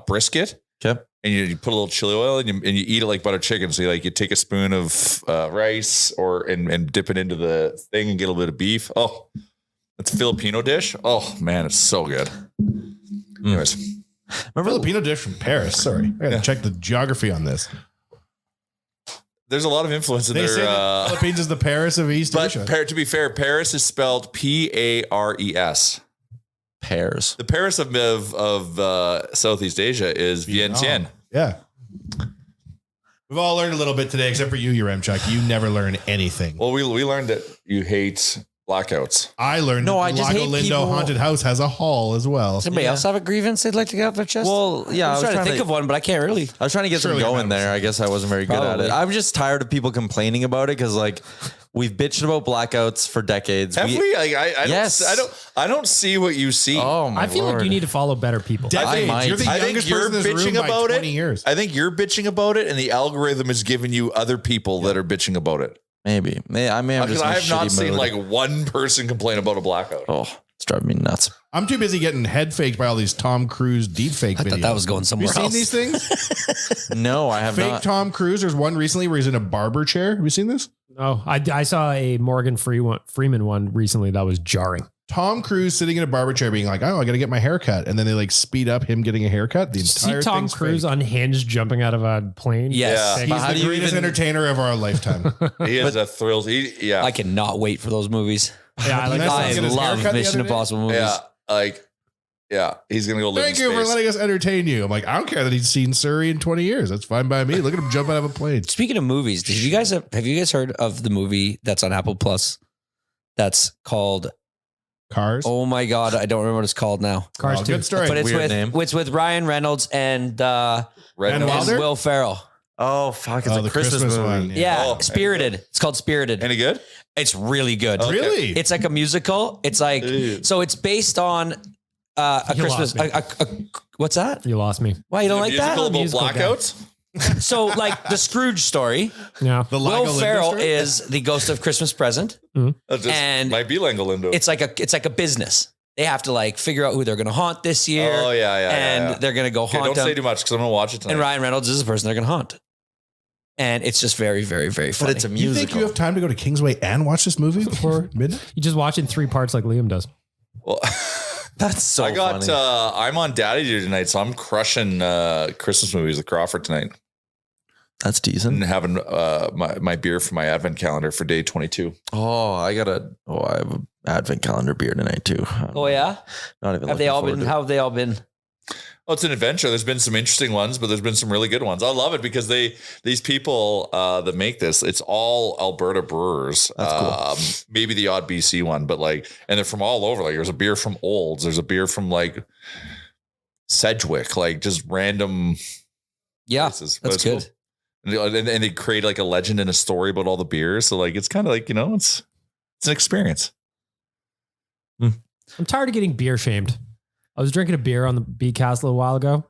brisket. Okay. And you put a little chili oil and you eat it like butter chicken. So you take a spoon of rice and dip it into the thing and get a little bit of beef. Oh, it's a Filipino dish. Oh man, it's so good. Anyways, Remember Filipino dish from Paris. Sorry. I got to check the geography on this. there's a lot of influence in They say there. that Philippines is the Paris of East But Asia. to be fair, Paris is spelled Pares. Pears. The Paris of Southeast Asia is Vientiane. Yeah. We've all learned a little bit today, except for you, Yaremchuk. You never learn anything. Well, we learned that you hate blackouts. I learned No, that I the just Lago hate Lindo people- Haunted House has a hall as well. Somebody else have a grievance they'd like to get off their chest? Well, yeah, I was trying to think of one, but I can't really. I was trying to get Surely them I'm going not there. I guess I wasn't very good at Probably. it. I'm just tired of people complaining about it because, like, we've bitched about blackouts for decades. Have we? Like, Yes. I don't see what you see. Oh my I feel Lord. like you need to follow better people. Decades. might. You're the I think youngest you're person in this room bitching by about 20 it. years. I think you're bitching about it, and the algorithm is giving you other people that are bitching about it. Maybe. I may have Because just I in a have not shitty seen mood. like one person complain about a blackout. Oh, it's driving me nuts. I'm too busy getting head faked by all these Tom Cruise deep fake I videos. thought that was going Have somewhere you seen else. these things? No, I have Fake not. Tom Cruise. There's one recently where he's in a barber chair. Have you seen this? Oh, I saw a Morgan Freeman one recently that was jarring. Tom Cruise sitting in a barber chair being like, oh, I got to get my haircut. And then they like speed up him getting a haircut. The See entire Tom thing's Cruise fake. unhinged jumping out of a plane. Yes. Yeah. He's How do the you greatest even- entertainer of our lifetime. He has a thrill. Yeah. I cannot wait for those movies. Yeah, I like That's I not get his love haircut the Mission other day? Impossible movies. Yeah. Like, yeah. He's going to go live Thank in you for space. letting us entertain you. I'm like, I don't care that he's seen Surrey in 20 years. That's fine by me. Look at him jump out of a plane. Speaking of movies, have you guys heard of the movie that's on Apple Plus? That's called, Cars. oh my God, I don't remember what it's called now. Cars Oh, 2. good story. But Weird name. it's with Ryan Reynolds and Red And Nose. Wilder? Will Ferrell. Oh, fuck. It's Oh, a the Christmas, Christmas movie. one, Yeah, Oh. Spirited. It's called Spirited. Any good? It's really good. Okay. Really? It's like a musical. It's like, Ew. so it's based on a You Christmas. lost What's that? You lost me. Why you don't like Musical that? about musical guy. blackouts? So like the Scrooge story. Yeah. The Lago Will Lindo Ferrell story? is the ghost of Christmas Present. That just And might be Langolindo. It's like a business. They have to like figure out who they're going to haunt this year. Oh, yeah, yeah, And yeah. they're going to go Okay, haunt don't them. say too much because I'm going to watch it tonight. And Ryan Reynolds is the person they're going to haunt. And it's just very, very, very funny. But it's a You think musical. you have time to go to Kingsway and watch this movie before midnight? You just watch it in 3 parts like Liam does. Well, That's so I got. funny. I'm on Daddy Duty tonight, so I'm crushing Christmas movies with Crawford tonight, That's decent. and having my beer for my advent calendar for day 22. I have an advent calendar beer tonight too. Oh yeah. Not even Have they all been? How have they all been? Well, it's an adventure. There's been some interesting ones, but there's been some really good ones. I love it because these people that make this, it's all Alberta brewers. That's cool. Maybe the odd BC one, but and they're from all over. Like there's a beer from Olds, there's a beer from Sedgwick, just random places. But That's it's good. cool. And they create a legend and a story about all the beers. So it's kind of it's an experience. I'm tired of getting beer shamed. I was drinking a beer on the B-cast a little while ago.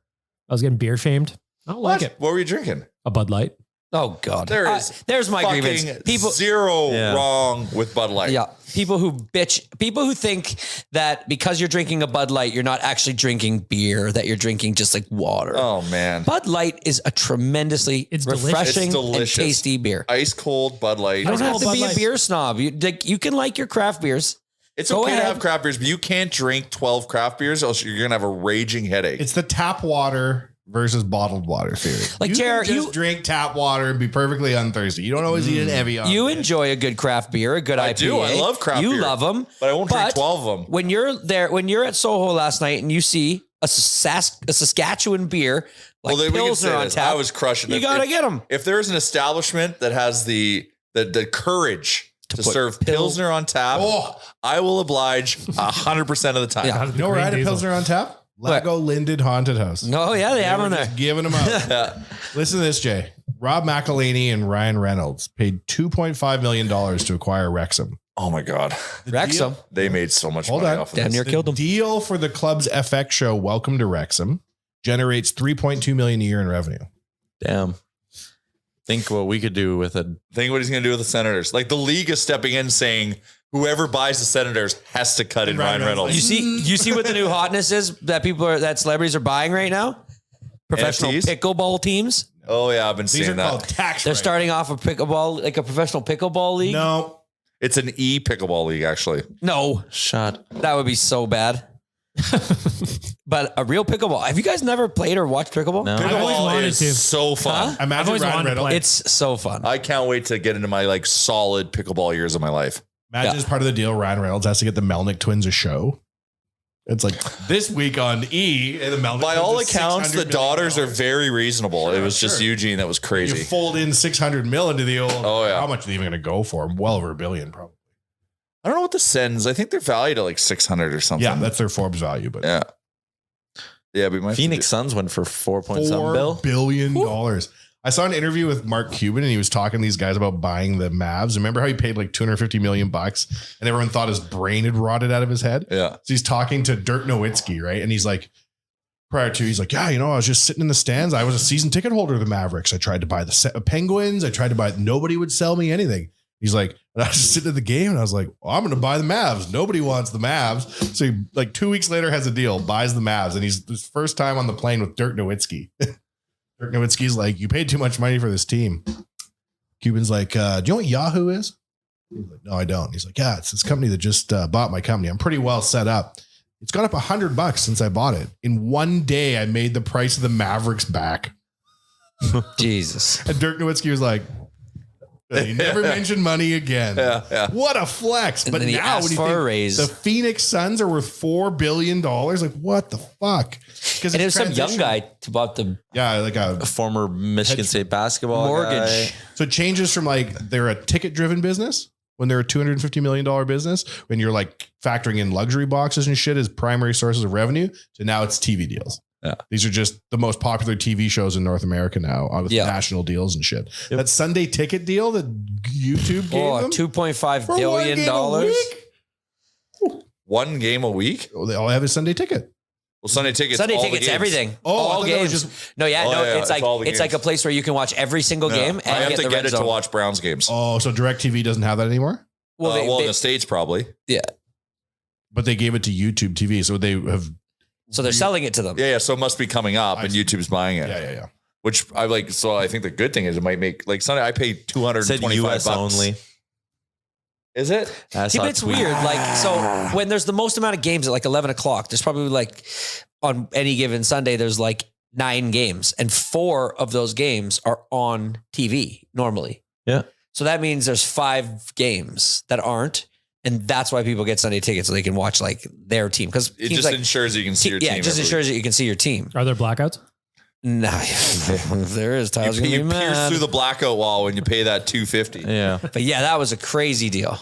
I was getting beer shamed. I don't like it. What were you drinking? A Bud Light. Oh God. There's my grievance. People zero wrong with Bud Light. Yeah. People who think that because you're drinking a Bud Light, you're not actually drinking beer, that you're drinking just water. Oh man. Bud Light is a tremendously refreshing and tasty beer. Ice cold Bud Light. You don't have to be a beer snob. You can like your craft beers. It's Go okay ahead. to have craft beers, but you can't drink 12 craft beers, else you're gonna have a raging headache. It's the tap water versus bottled water theory. You Jared, can just drink tap water and be perfectly unthirsty. You don't always eat an heavy. You enjoy a good craft beer, a good IPA. I do. I love craft beer. You love them, but I won't drink 12 of them. When you're at Soho last night and you see a Saskatchewan beer Pilsner on tap, I was crushing it. You gotta get them. If there's an establishment that has the courage to serve Pilsner on tap, I will oblige 100% of the time. You know where I had a Pilsner on tap? Lago Linded Haunted House. No, yeah, they have them there. Giving them out. Listen to this, Jay. Rob McElhaney and Ryan Reynolds paid $2.5 million to acquire Wrexham. Oh my God. Wrexham. They made so much money off of Damn this. near killed them. Deal for the club's FX show, Welcome to Wrexham, generates $3.2 million a year in revenue. Damn. Think what we could do with it. Think what he's going to do with the Senators. The league is stepping in saying whoever buys the Senators has to cut in Ryan Reynolds. You see what the new hotness is that celebrities are buying right now? Professional NFTs? pickleball teams. Oh yeah, I've been These seeing are that. called tax. They're starting off a pickleball, like a professional pickleball league. No, It's an e-pickleball league, actually. No, Shot. that would be so bad. But a real pickleball. Have you guys never played or watched pickleball? No. I've always Pickleball wanted is to. so fun. I've Imagine always Ryan wanted to Reynolds. play. It's so fun. I can't wait to get into my solid pickleball years of my life. Imagine as part of the deal, Ryan Reynolds has to get the Melnick twins a show. It's this week on E, and the Melnick By twins all is accounts, $600 the million. daughters are very reasonable. It was just sure. Eugene that was You crazy. fold in 600 mil into the old. Oh, yeah. How much are they even going to go for? Well over $1 billion, probably. I don't know what the Sens. I think they're valued at 600 or something. Yeah, that's their Forbes value, but yeah. We might Phoenix Suns went for 4.7 $4 billion. I saw an interview with Mark Cuban, and he was talking to these guys about buying the Mavs. Remember how he paid $250 million, and everyone thought his brain had rotted out of his head? Yeah. So he's talking to Dirk Nowitzki, right? And he's like, he's like, yeah, I was just sitting in the stands. I was a season ticket holder of the Mavericks. I tried to buy the Penguins. I tried to buy, nobody would sell me anything. He's like, and I was just sitting at the game, and I was like, well, I'm going to buy the Mavs. Nobody wants the Mavs. So he 2 weeks later has a deal, buys the Mavs, and he's his first time on the plane with Dirk Nowitzki. Dirk Nowitzki's like, you paid too much money for this team. Cuban's like, do you know what Yahoo is? He's like, no, I don't. He's like, yeah, it's this company that just bought my company. I'm pretty well set up. It's gone up $100 since I bought it. In one day, I made the price of the Mavericks back. Jesus. And Dirk Nowitzki was like, he never mentioned money again. Yeah. What a flex. And But then he now asked when you for think a raise. the Phoenix Suns are worth $4 billion, like what the fuck? Because And it was some young guy about the Yeah, like A former Michigan State basketball mortgage. guy. so it changes from they're a ticket driven business when they're a $250 million business, when you're factoring in luxury boxes and shit as primary sources of revenue, to now it's TV deals. Yeah. These are just the most popular TV shows in North America now with national deals and shit. That Sunday ticket deal that YouTube gave them $2.5 for billion. One game a week? They all have a Sunday ticket. Well, Sunday tickets. Sunday all the tickets, games. everything. Oh, I all thought that was games. just- It's all the like a games. place where you can watch every single No, game and I have get to the get red it to zone. watch Browns games. Oh, so DirecTV doesn't have that anymore? Well, In the States, probably. But they gave it to YouTube TV. So they have. so they're selling it to them. Yeah. So it must be coming up, and YouTube's buying it. Yeah. Which I like. So I think the good thing is it might make Sunday. I paid Said $225 US only. Is it? I Yeah, saw but a it's tweet. weird. Like, so when there's the most amount of games at like 11 o'clock, there's probably like on any given Sunday, there's like 9 games and 4 of those games are on TV normally. Yeah. So that means there's 5 games that aren't. And that's why people get Sunday tickets so they can watch like their team. Because It just ensures you can see your team. Yeah, it just every ensures week. that you can see your team. Are there blackouts? No, if there is. Tyler's You, gonna you be pierce mad. through the blackout wall when you pay that $250. Yeah. But yeah, that was a crazy deal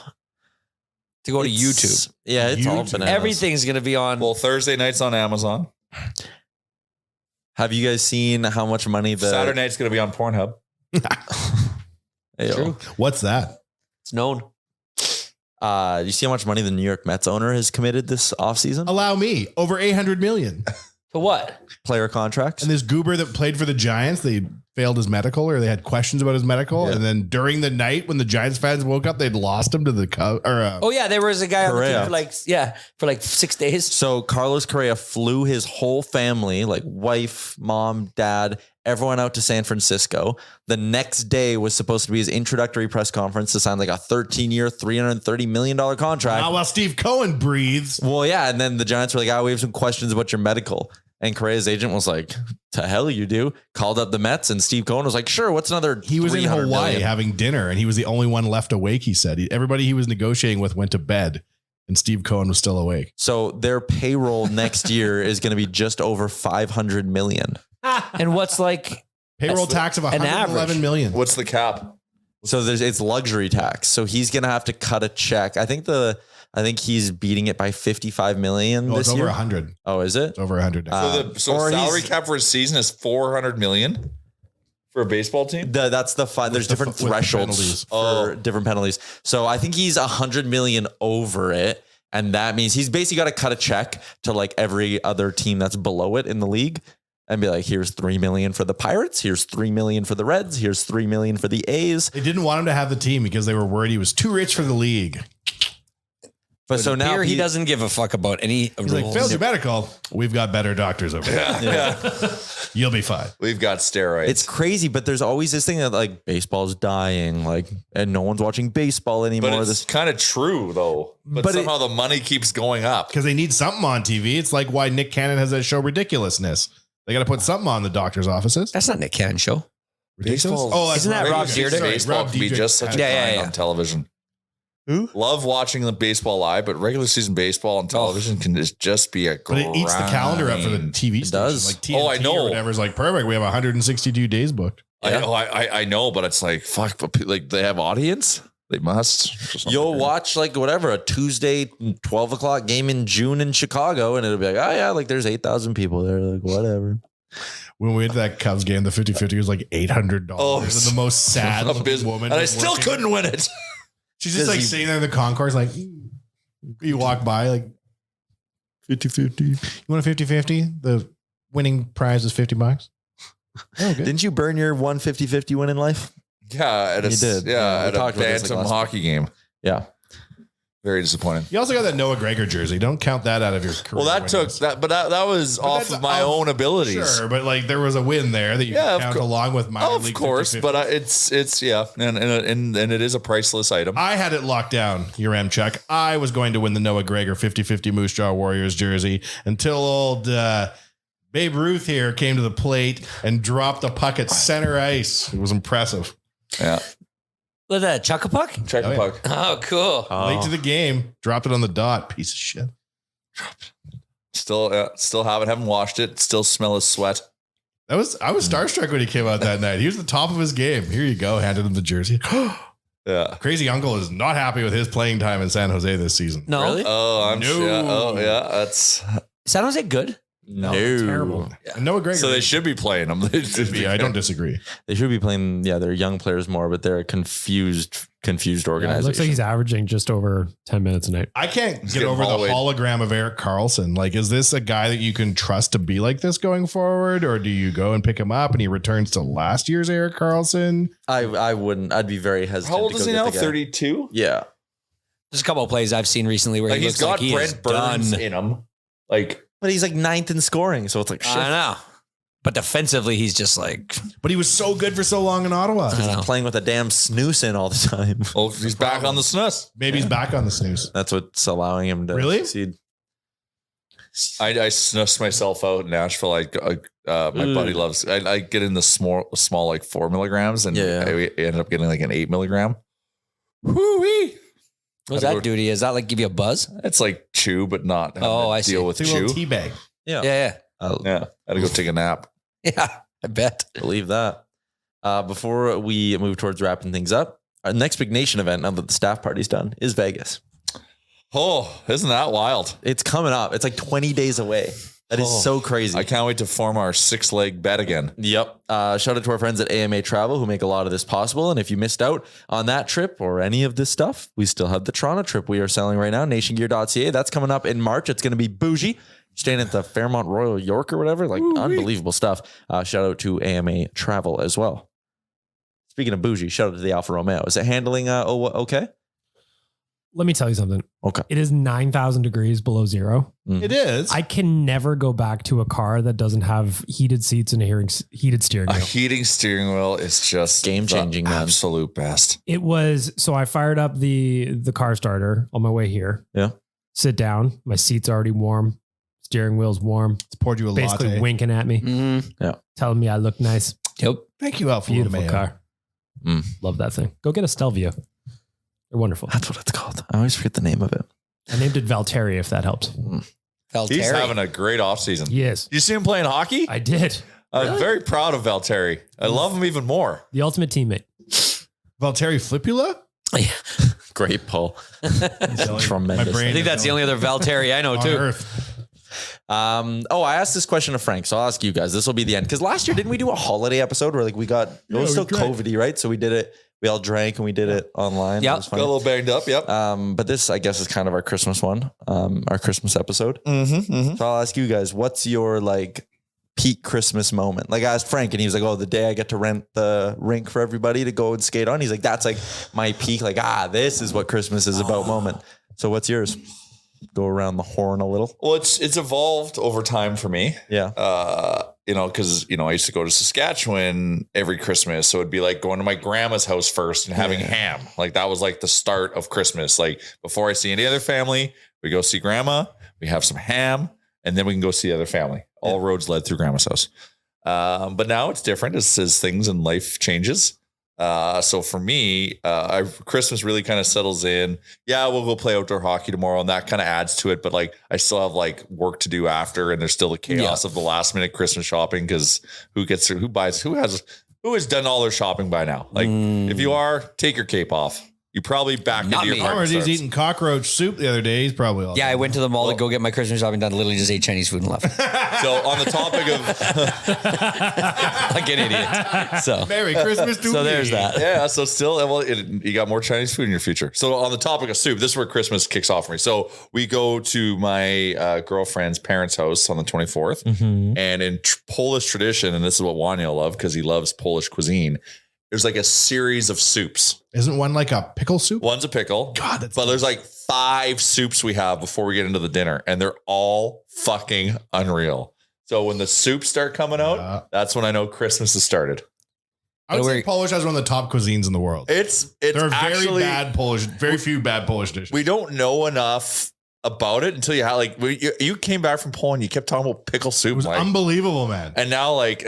to go to YouTube. Yeah, it's all YouTube. bananas. Everything's going to be on. Well, Thursday night's on Amazon. Have you guys seen how much money the Saturday night's going to be on Pornhub. Ayo. True. What's that? It's known. You see how much money the New York Mets owner has committed this offseason? Allow me over 800 million. To what? Player contracts. And this goober that played for the Giants, they failed his medical or they had questions about his medical. Yeah. And then during the night when the Giants fans woke up, they'd lost him to the Cubs. Oh yeah, there was a guy on the Correa. team for like 6 days. So Carlos Correa flew his whole family, like wife, mom, dad, everyone out to San Francisco. The next day was supposed to be his introductory press conference to sign like a 13-year, $330 million contract. While Steve Cohen breathes. Well, yeah. And then the Giants were like, we have some questions about your medical. And Correa's agent was like, to hell you do. Called up the Mets and Steve Cohen was like, sure, what's another He was in $300 Hawaii million? having dinner and he was the only one left awake, he said. Everybody he was negotiating with went to bed and Steve Cohen was still awake. So their payroll next year is going to be just over $500 million. And what's like Payroll tax of an 111 average. million. What's the cap? So it's luxury tax. So he's going to have to cut a check. I think he's beating it by 55 million Oh, this it's over year. 100. Oh, is it? It's over 100 now. So or salary he's- cap for a season is 400 million for a baseball team. That's the fine. There's the different with the thresholds penalties. for different penalties. So I think he's 100 million over it. And that means he's basically got to cut a check to like every other team that's below it in the league and be like, here's 3 million for the Pirates. Here's 3 million for the Reds. Here's 3 million for the A's. They didn't want him to have the team because they were worried he was too rich for the league. But so now he doesn't give a fuck about any He's like, failed your medical. We've got better doctors over there. You'll be fine. We've got steroids. It's crazy, but there's always this thing that like baseball's dying, like, and no one's watching baseball anymore. but it's This kind of true though. But But somehow the money keeps going up. Because they need something on TV. It's like why Nick Cannon has that show Ridiculousness. They got to put something on the doctor's offices. That's not Nick Cannon's show. Ridiculous? Oh, that's Isn't that right. Rob Dyrdek? Baseball Rob can be Dyrdek just such a had- grind on television. Who? Love watching the baseball live, but regular season baseball on television can just be a But it eats the calendar up for the grind. TV station. does. Like TNT Oh, I know. or whatever is like perfect. We have 162 days booked. I know, but it's like fuck. But like they have audience, they must. You'll watch like whatever, a Tuesday 12 o'clock game in June in Chicago, and it'll be like, oh yeah, like there's 8,000 people there. Like, whatever. When we went to that Cubs game, the 50-50 was like $800. Oh, and the most sad woman. and I was still working. couldn't win it. She's just like sitting there in the concourse, like you walk by, like 50-50. You want a 50-50? The winning prize is $50. Oh, good. Didn't you burn your 150-50 win in life? Yeah, at a, You did. Yeah, Yeah, we at a talked about this, like, bantam last hockey game. Yeah. Very disappointing. You also got that Noah Gregor jersey. Don't count that out of your career. Well, that took winnings. that, but that was off that's of my off- own abilities. Sure, but like there was a win there that you Yeah, can of count cour- along with minor Of league course, 50-50. but it's yeah, and it is a priceless item. I had it locked down, your M Chuck. I was going to win the Noah Gregor 50-50 Moose Jaw Warriors jersey until old Babe Ruth here came to the plate and dropped the puck at center ice. It was impressive. Yeah, Look at that, Chuck-a-puck? check Oh, the yeah. puck. Oh, cool. Late to the game, dropped it on the dot. Piece of shit. Still haven't washed it. Still smell his sweat. I was starstruck when he came out that night. He was the top of his game. Here you go. Handed him the jersey. Yeah. Crazy Uncle is not happy with his playing time in San Jose this season. No. Really? Oh, I'm No. sure. Oh, yeah. That's San Jose good? No. Terrible. And Noah Gregor. so they should be playing him. should be. I don't disagree. They should be playing, they're young players more, but they're a confused Yeah, it organization. looks like he's averaging just over 10 minutes a night. I can't get getting over the hollowed. hologram of Eric Carlson. Like, is this a guy that you can trust to be like this going forward? Or do you go and pick him up and he returns to last year's Eric Carlson? I wouldn't. I'd be very hesitant. How old to is go he get now? the guy. 32. Yeah. There's a couple of plays I've seen recently where Like he he's looks got like he is Brent Burns done. in him. Like But he's like ninth in scoring. So it's like, shit. I know. But defensively, he's just like, But he was so good for so long in Ottawa. I know. Playing with a damn snooze in all the time. Oh, he's back on the snus. Maybe he's back on the snooze. That's what's allowing him to Really? succeed. I snuffed myself out in Nashville. My buddy loves. I get in the small like 4 milligrams, and Yeah. I ended up getting like an 8 milligram. Woo-wee. what's that duty? Is that like give you a buzz? It's like chew, but not having Oh, to I see. deal with It's a little chew. tea bag. Yeah. Yeah. Yeah, I had to go take a nap. Yeah. I bet. Believe that. Before we move towards wrapping things up, our next big nation event, now that the staff party's done, is Vegas. Oh, isn't that wild? It's coming up. It's like 20 days away. That is so crazy. I can't wait to form our 6-leg bet again. Yep. Shout out to our friends at AMA Travel who make a lot of this possible. And if you missed out on that trip or any of this stuff, we still have the Toronto trip we are selling right now, nationgear.ca. That's coming up in March. It's going to be bougie. Staying at the Fairmont Royal York or whatever, like unbelievable stuff. Shout out to AMA Travel as well. Speaking of bougie, shout out to the Alfa Romeo. Is it handling okay? Let me tell you something. Okay. It is 9,000 degrees below zero. It is. I can never go back to a car that doesn't have heated seats and a heated steering A wheel. heating steering wheel is just Game-changing, the man. absolute best. It was, so I fired up the car starter on my way here. Yeah. Sit down. My seat's already warm. Steering wheel's warm. It's poured you a Basically latte. winking at me, Mm-hmm. telling me I look nice. Yep. Thank you, Alfa Beautiful Romeo. car. Love that thing. Go get a Stelvio. They're wonderful. That's what it's called. I always forget the name of it. I named it Valtteri, if that helps. He's having a great offseason. Yes, You see him playing hockey? I did. I'm very proud of Valtteri. I love him even more. The ultimate teammate. Valtteri Flipula? Great pull. My Tremendous. brain I think that's the only other Valtteri I know on too. Earth. I asked this question to Frank, so I'll ask you guys. This will be the end. Because last year, didn't we do a holiday episode where like it was still COVID-y, right? So we did it. We all drank and we did it online. Yeah. It was Got a funny. little banged up. Yep. But this, I guess, is kind of our Christmas one, our Christmas episode. Mm-hmm. So I'll ask you guys, what's your like peak Christmas moment? Like I asked Frank and he was like, oh, the day I get to rent the rink for everybody to go and skate on. He's like, that's like my peak. Like, this is what Christmas is about moment. So what's yours? Go around the horn a little. Well, it's evolved over time for me. Yeah. Because I used to go to Saskatchewan every Christmas, so it'd be like going to my grandma's house first and having ham. Like that was like the start of Christmas. Like before I see any other family, we go see grandma, we have some ham, and then we can go see the other family. All roads led through grandma's house. But now it's different as things in life changes. So for me, Christmas really kind of settles in. Yeah, we'll go play outdoor hockey tomorrow, and that kind of adds to it. But like, I still have like work to do after, and there's still the chaos of the last minute Christmas shopping because who has done all their shopping by now? Like, if you are, take your cape off. You probably back Not into your me. heart He's starts. eating cockroach soup the other day. He's probably all Yeah, I went to the mall to go get my Christmas shopping done. Literally just ate Chinese food and left. So on the topic of Like an idiot. So Merry Christmas to So me. there's that. yeah, so still, well, you got more Chinese food in your future. So on the topic of soup, this is where Christmas kicks off for me. So we go to my girlfriend's parents' house on the 24th, and in Polish tradition, and this is what Wanya will love because he loves Polish cuisine. There's like a series of soups. Isn't one like a pickle soup? One's a pickle, God, that's but there's like 5 soups we have before we get into the dinner, and they're all fucking unreal. So when the soups start coming out, that's when I know Christmas has started. I would say Polish has one of the top cuisines in the world. It's There are actually very few bad Polish dishes. we don't know enough about it until you had like you came back from Poland. You kept talking about pickle soup, It was like, unbelievable, man. and now like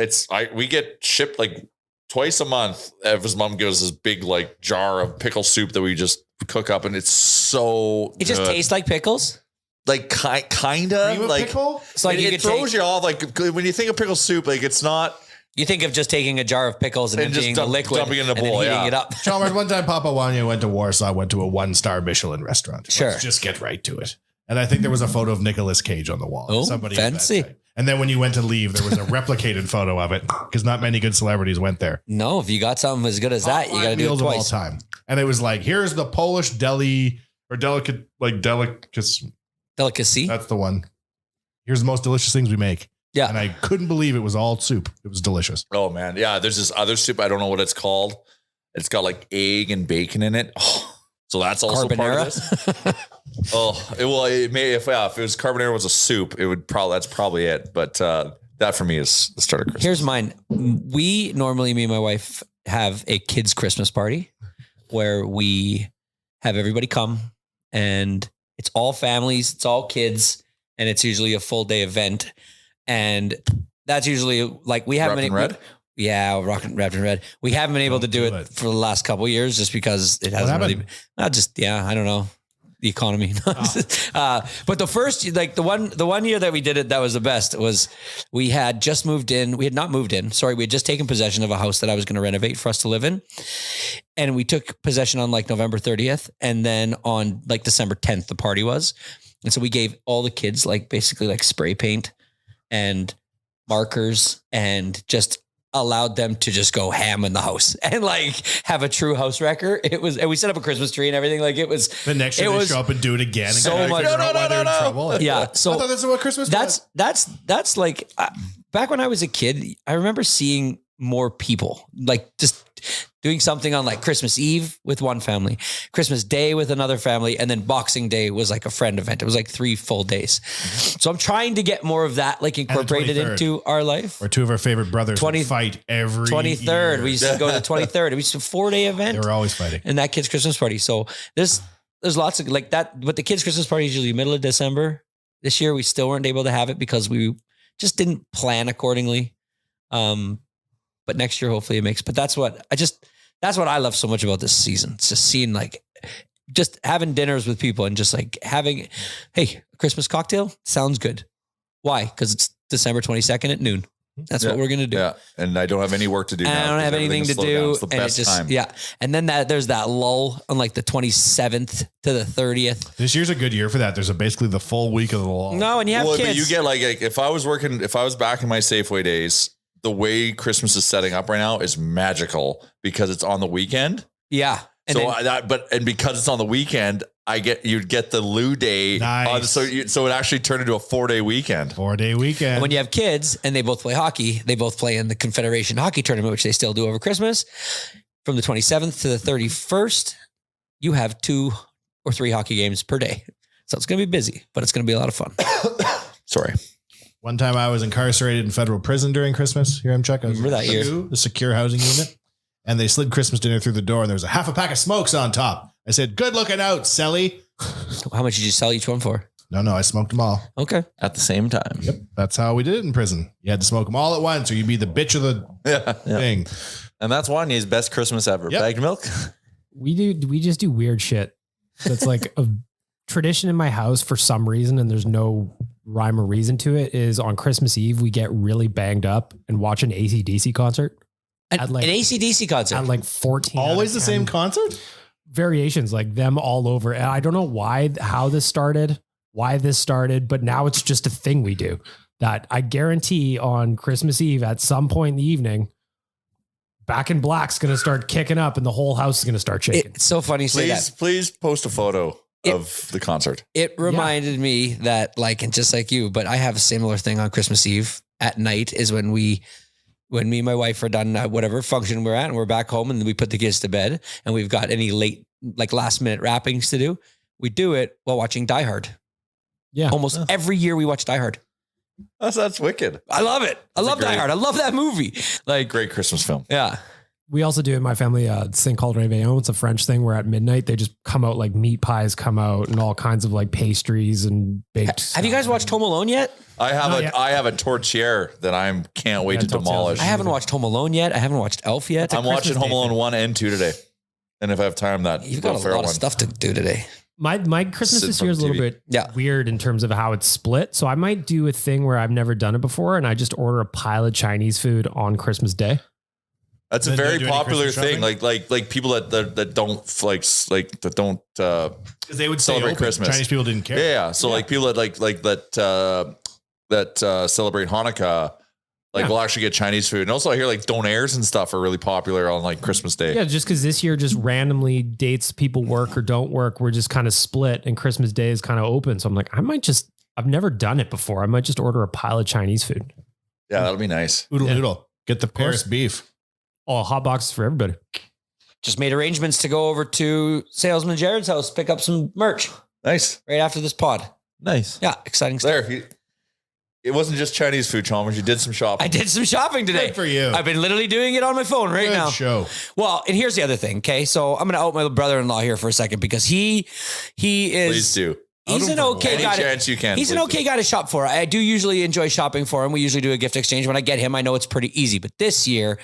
we get shipped like twice a month. His mom gives us this big like jar of pickle soup that we just cook up, and it's so it just good. tastes like pickles. like kind Cream of of like pickle? It's like it, you it could throws take, you off. Like when you think of pickle soup, like it's not. you think of just taking a jar of pickles and And just emptying the liquid dumping it in a and then bowl, heating yeah. it up. Chalmers, one time Papa Wanya went to Warsaw, went to a 1-star Michelin restaurant. Sure. Let's just get right to it. And I think there was a photo of Nicolas Cage on the wall. Oh, Somebody fancy. And then when you went to leave, there was a replicated photo of it because not many good celebrities went there. No, if you got something as good as that, you Top got to five do it meals of all twice. time. And it was like, here's the Polish deli or delicacy. Delicacy. That's the one. Here's the most delicious things we make. Yeah. And I couldn't believe it was all soup. It was delicious. Oh man, yeah. There's this other soup. I don't know what it's called. It's got like egg and bacon in it. Oh, so that's also part of this. It may if it was carbonara was a soup, it would probably that's probably it. But that for me is the start of Christmas. Here's mine. We normally, me and my wife, have a kids' Christmas party where we have everybody come, and it's all families, it's all kids, and it's usually a full day event. And that's usually like we haven't been Red? Yeah, wrapped in red. We haven't been able to do it for the last couple of years just because it hasn't really. I don't know. The economy. But the first, like the one year that we did it, that was the best was we had just moved in. We had not moved in. Sorry. We had just taken possession of a house that I was going to renovate for us to live in. And we took possession on like November 30th. And then on like December 10th, the party was. And so we gave all the kids like basically like spray paint and markers and just allowed them to just go ham in the house and like have a true house wrecker. It was, and we set up a Christmas tree and everything. Like it was the next year they show up and do it again. And so much. No. Yeah. So I thought that's what Christmas was. That's like back when I was a kid, I remember seeing more people like just doing something on like Christmas Eve with one family, Christmas Day with another family, and then Boxing Day was like a friend event. It was like 3 full days. So I'm trying to get more of that like incorporated into our life. Or two of our favorite brothers would fight every 23rd. year. We used to go to the 23rd. It was a 4-day event. They were always fighting. And that kid's Christmas party. So there's lots of like that, but the kids' Christmas party is usually middle of December. This year we still weren't able to have it because we just didn't plan accordingly. But next year, hopefully it makes, but that's what I love so much about this season. It's just seeing like, just having dinners with people and just like having, hey, a Christmas cocktail sounds good. Why? Because it's December 22nd at noon. That's what we're going to do. Yeah. And I don't have any work to do. And I don't have anything to do. It's the best time. Yeah. And then there's that lull on like the 27th to the 30th. This year's a good year for that. There's basically the full week of the lull. No, and you have kids. But you get like if I was back in my Safeway days, the way Christmas is setting up right now is magical because it's on the weekend. Yeah. And because it's on the weekend, you'd get the Lou Day. Nice. So it actually turned into a 4-day weekend. 4-day weekend. And when you have kids and they both play hockey, they both play in the Confederation Hockey Tournament, which they still do over Christmas. From the 27th to the 31st, you have 2 or 3 hockey games per day. So it's going to be busy, but it's going to be a lot of fun. Sorry. One time I was incarcerated in federal prison during Christmas. Here I'm checking. Remember that year? The secure housing unit. And they slid Christmas dinner through the door and there was a half a pack of smokes on top. I said, good looking out, Selly. How much did you sell each one for? No, I smoked them all. Okay. At the same time. Yep. That's how we did it in prison. You had to smoke them all at once or you'd be the bitch of the thing. And that's Wanya's best Christmas ever. Yep. Bagged milk. We just do weird shit. That's like a tradition in my house for some reason, and there's no rhyme or reason to it. Is on Christmas Eve we get really banged up and watch an AC/DC concert. An AC/DC concert at like 14. Always the same concert? Variations, like them all over. And I don't know how this started, but now it's just a thing we do. That I guarantee on Christmas Eve at some point in the evening, Back in Black's going to start kicking up and the whole house is going to start shaking. It's so funny you say that. Please post a photo of the concert. It reminded me that like, and just like you, but I have a similar thing on Christmas Eve at night is when me and my wife are done whatever function we're at and we're back home and we put the kids to bed and we've got any late, like last minute wrappings to do. We do it while watching Die Hard. Yeah. Almost every year we watch Die Hard. That's wicked. I love it. I love Die Hard. I love that movie. Like great Christmas film. Yeah. We also do in my family this thing called Réveillon. It's a French thing where at midnight they just come out like meat pies come out and all kinds of like pastries and baked. Have you guys watched Home Alone yet? I have a tortilla that I can't wait to demolish. I haven't watched Home Alone yet. I haven't watched Elf yet. I'm watching Home Alone 1 and 2 today. And if I have time, you've got a lot of stuff to do today. My Christmas this year is a little bit weird in terms of how it's split. So I might do a thing where I've never done it before and I just order a pile of Chinese food on Christmas Day. That's a very popular thing. Like people that don't that don't because they would celebrate Christmas. Chinese people didn't care. Yeah. So like people that celebrate Hanukkah, we'll actually get Chinese food. And also I hear like donaires and stuff are really popular on like Christmas Day. Yeah, just because this year just randomly dates people work or don't work, we're just kind of split and Christmas Day is kind of open. So I'm like, I've never done it before. I might just order a pile of Chinese food. Yeah, that'll be nice. Oodle noodle. Get the Paris beef. Oh, hot boxes for everybody. Just made arrangements to go over to Salesman Jared's house, pick up some merch. Nice. Right after this pod. Nice. Yeah, exciting stuff. There. it wasn't just Chinese food, Chalmers. You did some shopping. I did some shopping today. Good for you. I've been literally doing it on my phone right Good now. show. Well, and here's the other thing. Okay. So I'm going to out my brother-in-law here for a second because he is. Please do. He's an okay Any guy. chance you can. He's an please okay do. guy to shop for. I do usually enjoy shopping for him. We usually do a gift exchange. When I get him, I know it's pretty easy. But this year,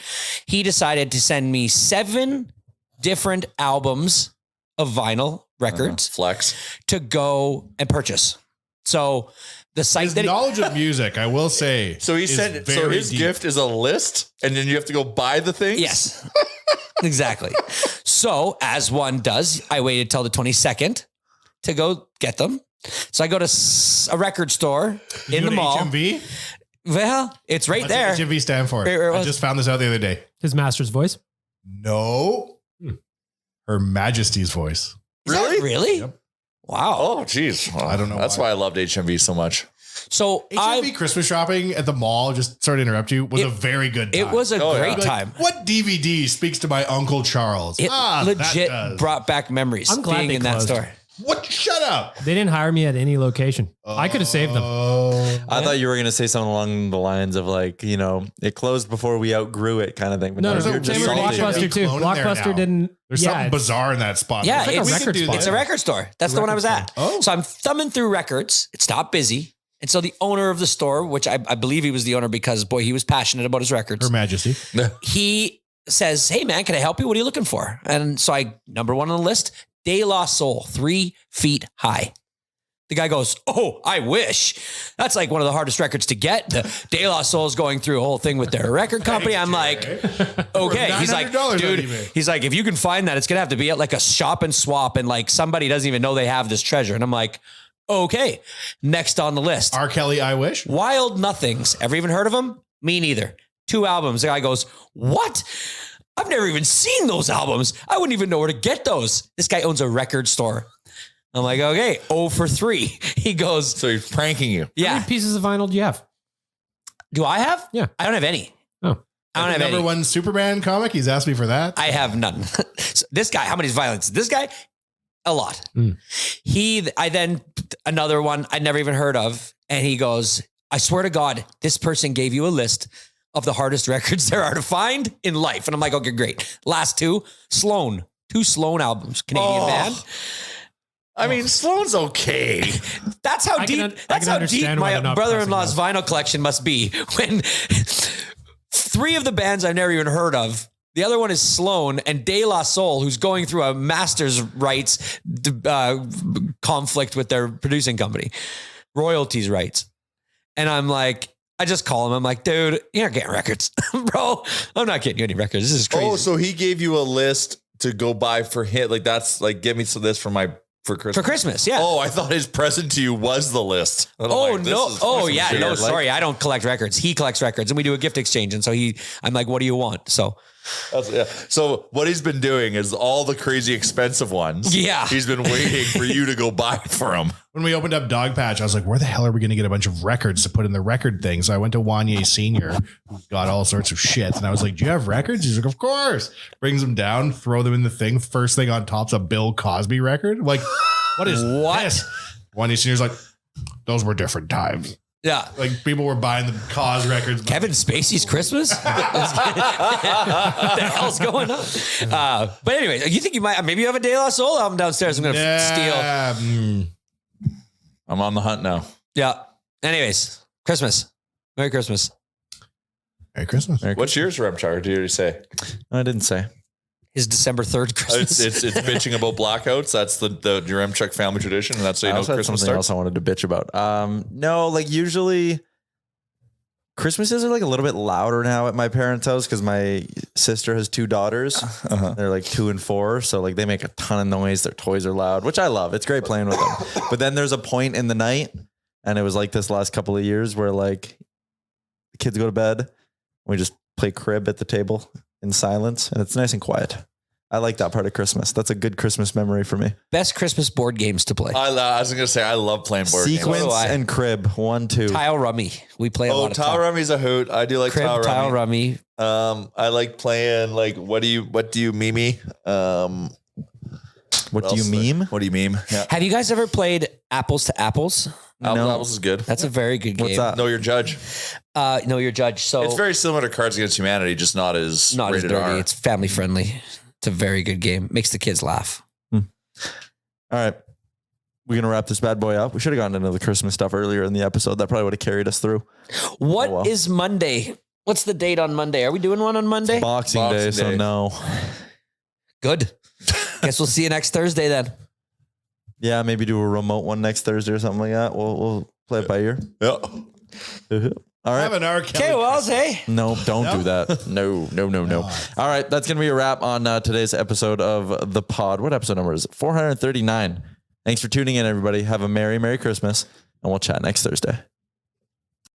he decided to send me 7 different albums of vinyl records Flex. to go and purchase. So the site His that knowledge of music, I will say. So he is said. So very his deep. gift is a list, and then you have to go buy the things. yes, exactly. So as one does, I waited till the 22nd to go get them. So I go to a record store You in go the to mall. HMV? Well, it's right What's there. HMV stand for? Wait, I just found this out the other day. His master's voice. No. Her Majesty's voice. Is that Really? Really? Yep. Wow. Oh, geez. Well, I don't know That's why. why I loved HMV so much. So HMV Christmas shopping at the mall, just sorry to interrupt you, was a very good time. it was a Oh, yeah. great Like, time. What DVD speaks to my Uncle Charles? It that legit does. brought back memories I'm glad being they in that closed. store. What? Shut up. They didn't hire me at any location. I could have saved them. Oh. I thought you were going to say something along the lines of like, you know, it closed before we outgrew it kind of thing. But No, There's no, a no. weird Same with salty Blockbuster too. clone in there Blockbuster now. didn't. There's yeah, something it's- bizarre in that spot. Yeah, It's like a it's, record do spot. that. it's a record store. That's the one I was at. Oh. So I'm thumbing through records. It's not busy. And so the owner of the store, which I believe he was the owner because boy, he was passionate about his records. Her Majesty. He says, "Hey man, can I help you? What are you looking for?" And so I, number one on the list, De La Soul, 3 feet high. The guy goes, "Oh, I wish. That's like one of the hardest records to get." The De La Soul's going through a whole thing with their record company. I'm like, okay. He's like, $900 on dude, eBay. he's like, if you can find that, it's going to have to be at like a shop and swap. And like somebody doesn't even know they have this treasure. And I'm like, okay, next on the list. R. Kelly, I wish. Wild Nothings. Ever even heard of them? Me neither. 2 albums. The guy goes, "What? I've never even seen those albums. I wouldn't even know where to get those." This guy owns a record store. I'm like, okay, 0 for 3. He goes, So he's pranking you. How yeah. many pieces of vinyl do you have? Do I have? Yeah. I don't have any. Oh. I don't have Number any. one Superman comic. He's asked me for that. I have none. So this guy, how many violence? This guy, a lot. Mm. I then, another one I'd never even heard of. And he goes, "I swear to God, this person gave you a list of the hardest records there are to find in life." And I'm like, okay, great. Last 2, Sloan, 2 Sloan albums, Canadian Oh. band. I mean, Sloan's okay. That's how I deep. can That's how deep understand why my they're not brother-in-law's pressing vinyl collection must be. When 3 of the bands I've never even heard of. The other one is Sloan and De La Soul, who's going through a master's rights conflict with their producing company, royalties rights. And I'm like, I just call him. I'm like, dude, you're not getting records, bro. I'm not getting you any records. This is crazy. Oh, so he gave you a list to go buy for him. Like that's like, give me some this for Christmas. for Christmas, yeah. Oh, I thought his present to you was the list. I'm Oh like, this no! is Oh fucking yeah! weird. No, Like, sorry, I don't collect records. He collects records, and we do a gift exchange. And so I'm like, "What do you want?" So yeah. So what he's been doing is all the crazy expensive ones. Yeah. He's been waiting for you to go buy for him. When we opened up Dog Patch, I was like, where the hell are we going to get a bunch of records to put in the record thing? So I went to Wanye Sr., who got all sorts of shit. And I was like, do you have records? He's like, of course. Brings them down, throw them in the thing. First thing on top's a Bill Cosby record. I'm like, what is What? this? Wanye Sr.'s like, those were different times. yeah, Like people were buying the Cos records. Kevin Spacey's Christmas. What the hell's going on? But anyway, you think you might? Maybe you have a De La Soul album downstairs. I'm gonna steal. Yeah. I'm on the hunt now. Yeah. Anyways, Christmas. Merry Christmas. Merry Christmas. What's yours, Remchar? Did you already say? I didn't say. His December 3rd Christmas. It's bitching about blackouts. That's the your Remchuk family tradition, and that's how you I know also had Christmas something starts. else I wanted to bitch about. No, like usually Christmases are like a little bit louder now at my parents' house because my sister has 2 daughters. They're like 2 and 4, so like they make a ton of noise. Their toys are loud, which I love. It's great playing with them. But then there's a point in the night, and it was like this last couple of years where like the kids go to bed, we just play crib at the table in silence, and it's nice and quiet. I like that part of Christmas. That's a good Christmas memory for me. Best Christmas board games to play. I was going to say I love playing board Sequence games. I? and crib, 1, 2. Tile Rummy. We play a Oh, lot of Tile Rummy's a hoot. I do like Crib, Tile Tile Rummy. Rummy. I like playing like what do you meme? What do you meme? What do you meme? Yeah. Have you guys ever played Apples to Apples? Apples is good. That's a very good game. What's that? Know your judge. Know your judge. So It's very similar to Cards Against Humanity, just not as not as rated dirty. R. It's family friendly. It's a very good game. Makes the kids laugh. All right. We're going to wrap this bad boy up. We should have gotten into the Christmas stuff earlier in the episode. That probably would have carried us through. What is Monday? What's the date on Monday? Are we doing one on Monday? Boxing Day, so no. Good. Guess we'll see you next Thursday then. Yeah, maybe do a remote one next Thursday or something like that. We'll play it by ear. Yeah. All right. Have an R. Kelly Okay, Wells, Christmas. hey. No, don't do that. No. All right. That's going to be a wrap on today's episode of the pod. What episode number is it? 439. Thanks for tuning in, everybody. Have a Merry Christmas, and we'll chat next Thursday.